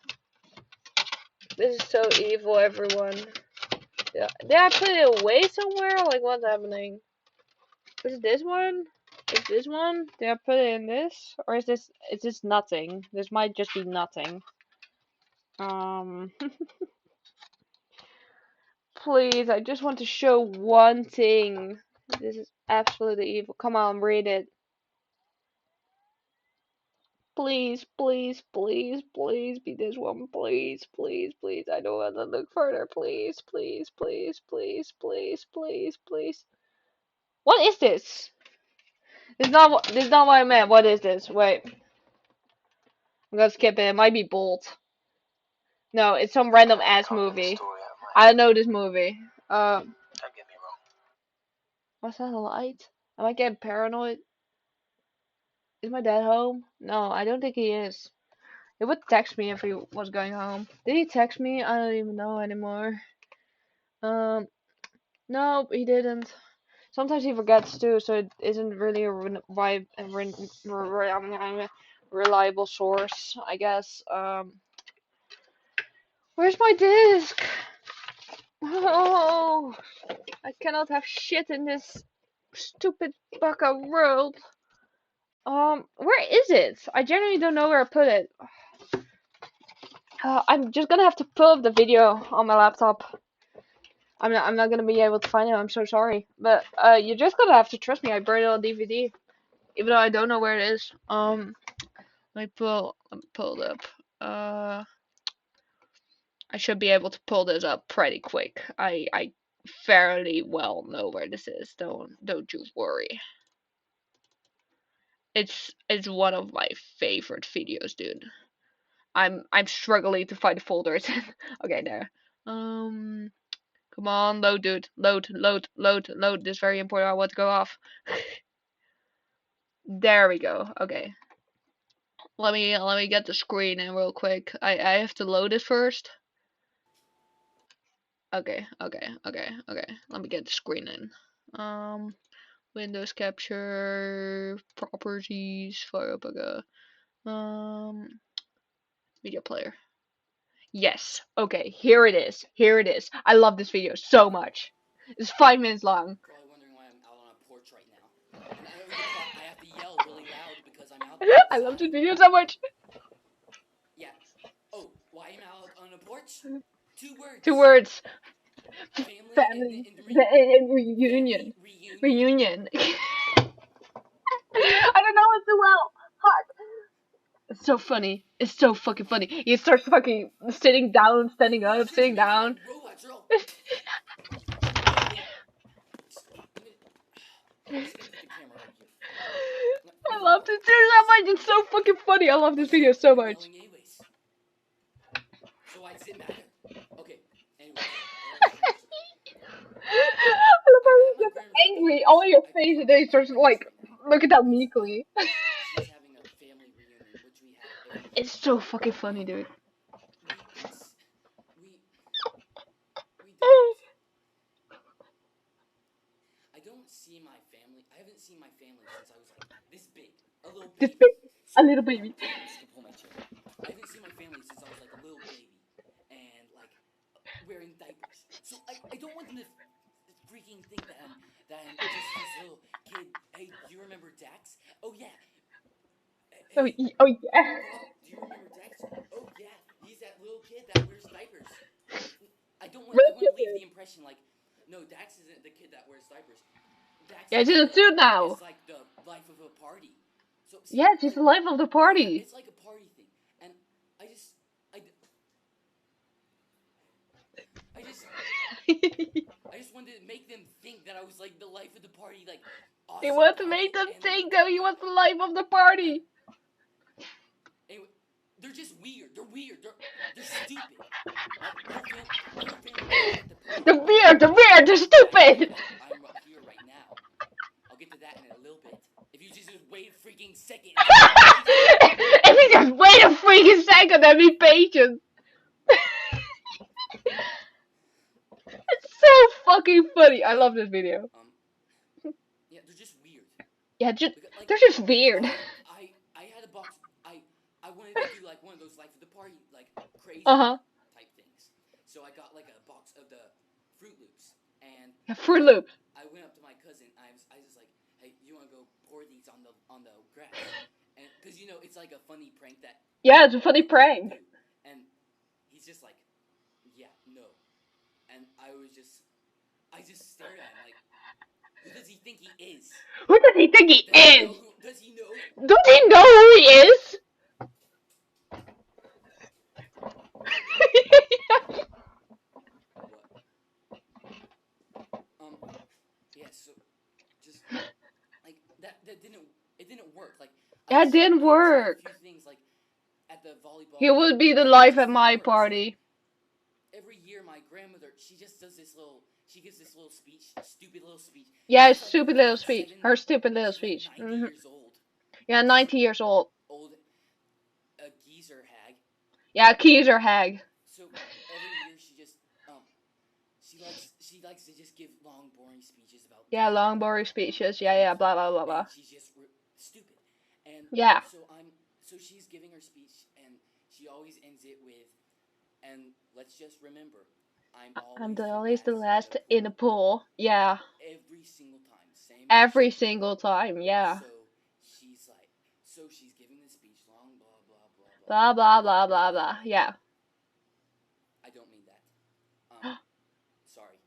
This is so evil, everyone. Did I put it away somewhere? Like, what's happening? Is it this one? Is this one? Did I put it in this? Or is this nothing? This might just be nothing. Um, please, I just want to show one thing. This is absolutely evil. Come on, read it. Please, please, please, please be this one. Please, please, please. I don't want to look further. Please, please, please, please, please, please, please. What is this? This is not what I meant. What is this? Wait. I'm gonna skip it. It might be Bolt. No, it's some random ass movie. I don't know this movie. What's that, a light? Am I getting paranoid? Is my dad home? No, I don't think he is. He would text me if he was going home. Did he text me? I don't even know anymore. Um, no, he didn't. Sometimes he forgets too, so it isn't really a reliable source, I guess. Where's my disc? Oh, I cannot have shit in this stupid baka world. Where is it? I genuinely don't know where I put it. I'm just gonna have to pull up the video on my laptop. I'm not gonna be able to find it. I'm so sorry, but you're just gonna have to trust me. I burned it on DVD, even though I don't know where it is. Let me pull it up. I should be able to pull this up pretty quick. I fairly well know where this is. Don't you worry. It's one of my favorite videos, dude. I'm struggling to find the folders. Okay, there. Come on, load, dude. Load, load, load, load. This is very important. I want to go off. There we go. Okay. Let me get the screen in real quick. I have to load it first. Okay, okay, okay, okay. Let me get the screen in. Windows capture, properties, fire bugger. Media player. Yes. Okay, here it is. Here it is. I love this video so much. It's 5 minutes long. Probably wondering why I'm out on a porch right now. And I have to yell really loud because I'm outside. I love this video so much. Yeah. Oh, why am I out on a porch? 2 Two words. words. Family Family. family Reunion. reunion. Reunion. I don't know it too well. It's so funny. It's so fucking funny. He starts fucking sitting down, standing He up, starts sitting making like down. robots. Wait. I'm just gonna put the camera right here. I Hold on. love this video so much. It's so fucking funny. I love this video so You're much. yelling anyways. So why does it matter? Okay. Anyways, what I was trying to say. I love how I'm at he my gets grandmother's angry all in your I face and prefer then my he starts grandmother's like right now looking down because meekly. she's having a family reunion, which we have every year. It's so fucking funny, And dude. we we don't. I don't see my family. I haven't seen my family since I was like this big, a little This baby. big, a So little baby. I'm just gonna pull my chair. I haven't seen my family since I was like a little baby, and like wearing diapers. So I don't want them to freaking think that I'm just this little kid. Hey, do you remember Dax? Oh yeah. Oh, Hey, oh yeah. Rob, do you remember Dax? Oh yeah, he's that little kid that wears diapers. I don't want. I want to leave the impression like, no, Dax isn't the kid that wears diapers. Dax Yeah, it's in a suit now. is like the life of a party. So see, Yes, he's like, the life of the yeah, party. it's like a party thing, and I just, I, I just, I just wanted to make them think that I was like the life of the party, like He awesome wants to make daddy, them and think like that he was the life of the and party. anyway, they're just weird. They're weird. They're stupid. My whole family doesn't get the point The beard, they're stupid. that I'm here right now. I'll get to that in a little bit. If you just wait a freaking second and just be patient. If you just wait a freaking second and be patient. It's so fucking funny. I love this video. Yeah, they're just weird. Yeah, Like, they're just weird. I had a box. I wanted to do like one of those life of the party like Uh crazy huh. type things. So I got like a box of the Fruit Loops, and Yeah, Fruit Loops. I went up to my cousin. I was like, pour these on the grass, and because it's like a funny prank that Yeah, it's a funny that people prank. do, and he's just like, yeah, no, and I just stared at him like, who does he think he is? Who does he think he Does he know is? who? Does he know? Does he know who he is? What? Um, yeah. So just like that didn't it didn't work. Like That didn't I had tried a few work. things like at the He volleyball, would be the and it life at just didn't my work. So party. every year my grandmother she just does this little she gives this little speech, stupid little speech. Yeah, She's like stupid little freaking speech. seven. Her stupid little She's like speech. 90 years old. Yeah, She's 90 years old. old, a geezer hag. Yeah, keys are hag. So every year um she likes to just give long boring speeches about Yeah, God long and boring everything speeches. and Yeah, yeah, everything, blah blah blah and blah. she's just stupid. And Yeah, so she's giving her speech, and she always ends it with, and let's just remember, I'm I'm always the always the last in the last in the pool. pool. Yeah, Every single time, every same thing. single time. Yeah, So she's like, so she's giving the speech, long blah blah blah blah blah blah, blah blah and blah blah. Yeah, I don't mean that. Um, sorry.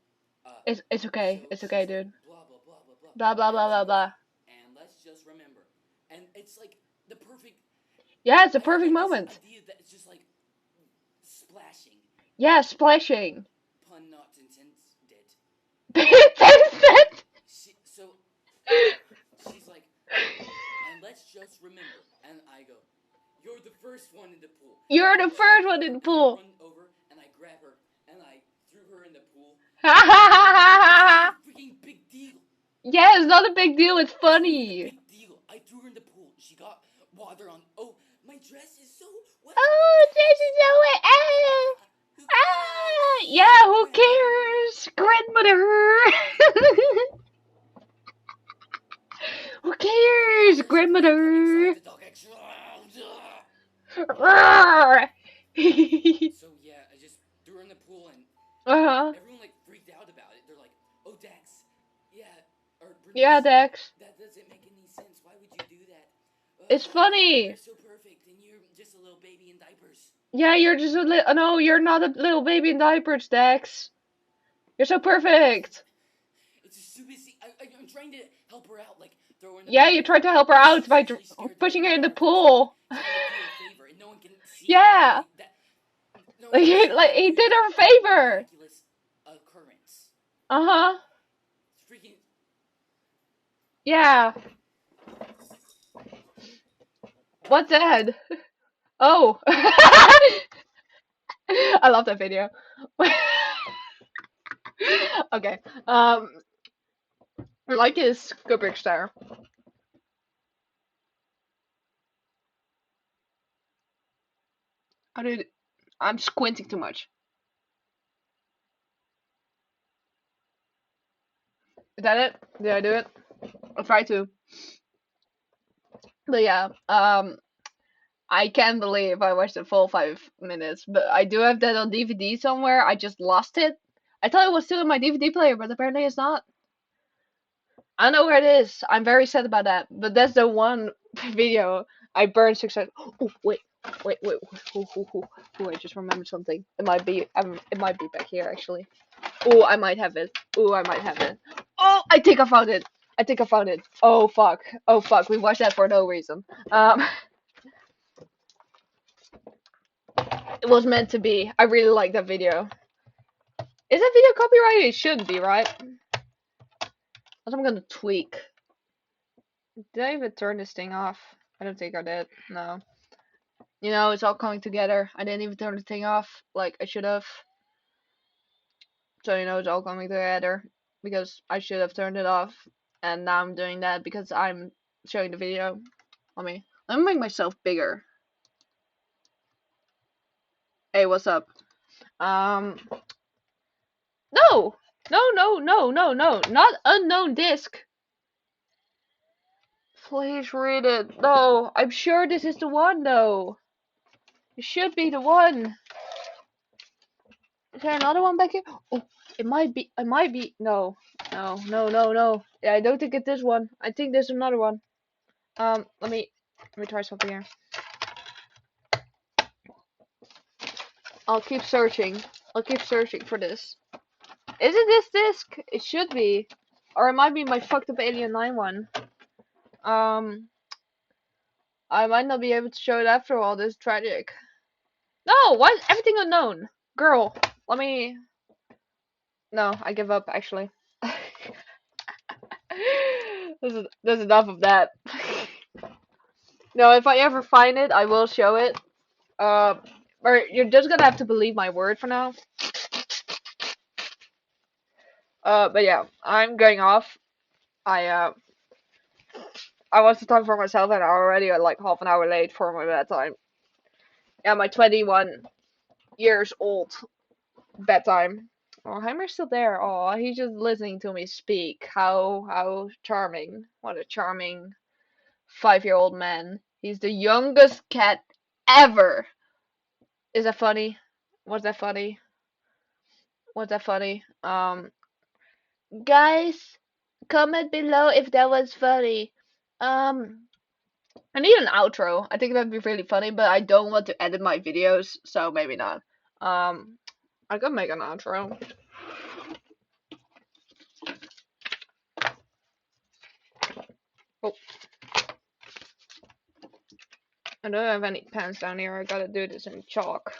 it's okay. So It's okay, she's like dude. blah blah blah blah blah, Blah blah and blah she blah goes, blah. and let's just remember, and it's like the perfect. Yeah, it's a I have perfect like this moment. idea that it's just like splashing, Yeah, splashing. pun not intended, and Tasted. so she's like, and let's just remember, and I go, you're the first one in the pool, and You're I the just start first one in over the and I pool. run over and I grab her and I threw her in the pool. Ha ha ha It's not ha a ha. freaking big deal. Yeah, it's not a big deal. It's It's not even a funny. big deal. I threw her in the pool. She got water on. Oh, my dress is so wet. Oh, this Guys, is so it. ah, who Yeah, cares? who Grandmother. cares? Grandmother. Who And now cares? there's a prank coming, so I have Grandmother. to talk extra. Roar. So yeah, I just threw her in the pool, and Uh-huh. everyone like freaked out about it. They're like, "Oh, Dax, yeah, or Yeah, Bernice, Dex. that doesn't make any sense. Why would you do that? It's You're funny. so perfect, and you're just a little baby in diapers." Yeah, you're just a little. No, you're not a little baby in diapers, Dex. You're so perfect. It's a stupid. I'm trying to help her out, like throw her in the Yeah, you pool, tried to help her but out she's by usually scared to get pushing in her the in the water, so I'm like pool. trying to do her a favor, and no one can see that. Yeah. No one Like, can see that like I'm he doing did her a that favor. miraculous occurrence. Uh-huh. It's freaking. Yeah. What's that? Oh. I love that video. Okay. I like his Kubrick style. I did. I'm squinting too much. Is that it? Did I do it? I'll try to. But yeah, I can't believe I watched the full 5 minutes, but I do have that on DVD somewhere. I just lost it. I thought it was still in my DVD player, but apparently it's not. I don't know where it is. I'm very sad about that. But that's the one video I burned success. Oh wait. I just remembered something. It might be back here actually. Oh, I might have it. Oh, I might have it. Oh, I think I found it. I think I found it. Oh fuck. Oh fuck. We watched that for no reason. It was meant to be. I really like that video. Is that video copyrighted? It shouldn't be, right? What I'm gonna tweak. Did I even turn this thing off? I don't think I did. No. It's all coming together. I didn't even turn the thing off like I should have. So it's all coming together because I should have turned it off, and now I'm doing that because I'm showing the video. Let me make myself bigger. Hey, what's up? Um, no, no, not unknown disc. Please read it. No, I'm sure this is the one though. It should be the one. Is there another one back here? Oh, it might be. It might be. No. Yeah, I don't think it's this one. I think there's another one. Let me try something here. I'll keep searching. I'll keep searching for this. Is it this disc? It should be. Or it might be my fucked up Alien 9 one. Um, I might not be able to show it after all. This is tragic. No, what? Everything unknown. Girl, let me. No, I give up actually. There's enough of that. No, if I ever find it, I will show it. Uh, or you're just gonna have to believe my word for now. But yeah, I'm going off. I was to talk for myself and I'm already like half an hour late for my bedtime. Yeah, my 21 years old bedtime. Oh, Heimer's still there. Oh, he's just listening to me speak. How charming. What a charming 5-year-old man. He's the youngest cat ever. Is that funny? Was that funny? Was that funny? Guys, comment below if that was funny. Um, I need an outro. I think that'd be really funny, but I don't want to edit my videos, so maybe not. I could make an outro. Oh, I don't have any pens down here. I gotta do this in chalk.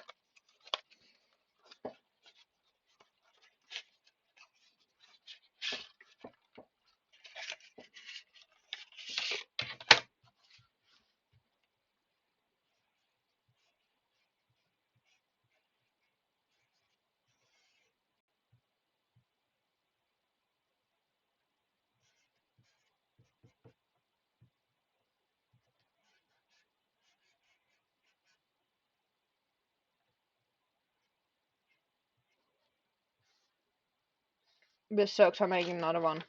This sucks. I'm making another one.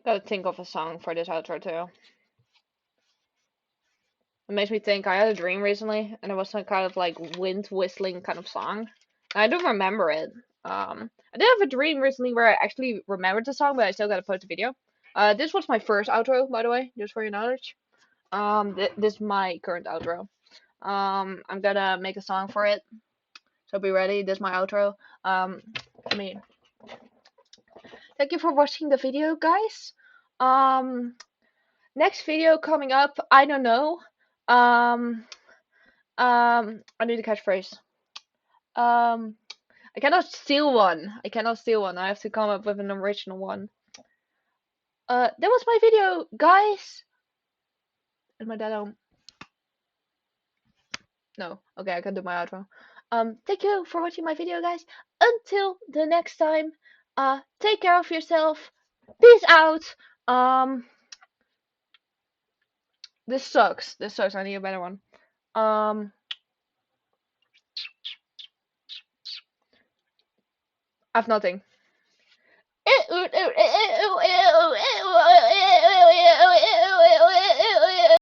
Gotta think of a song for this outro too. It makes me think I had a dream recently, and it was some kind of like wind whistling kind of song. I don't remember it. I did have a dream recently where I actually remembered the song, but I still gotta post a video. This was my first outro, by the way, just for your knowledge. This is my current outro. I'm gonna make a song for it, so be ready. This is my outro. I mean, thank you for watching the video, guys. Um, next video coming up, I don't know. Um, I need a catchphrase. Um, I cannot steal one. I cannot steal one. I have to come up with an original one. That was my video, guys. Is my dad home? No. Okay, I can do my outro. Thank you for watching my video, guys. Until the next time, take care of yourself. Peace out. Um, this sucks. This sucks. I need a better one. Um, I have nothing.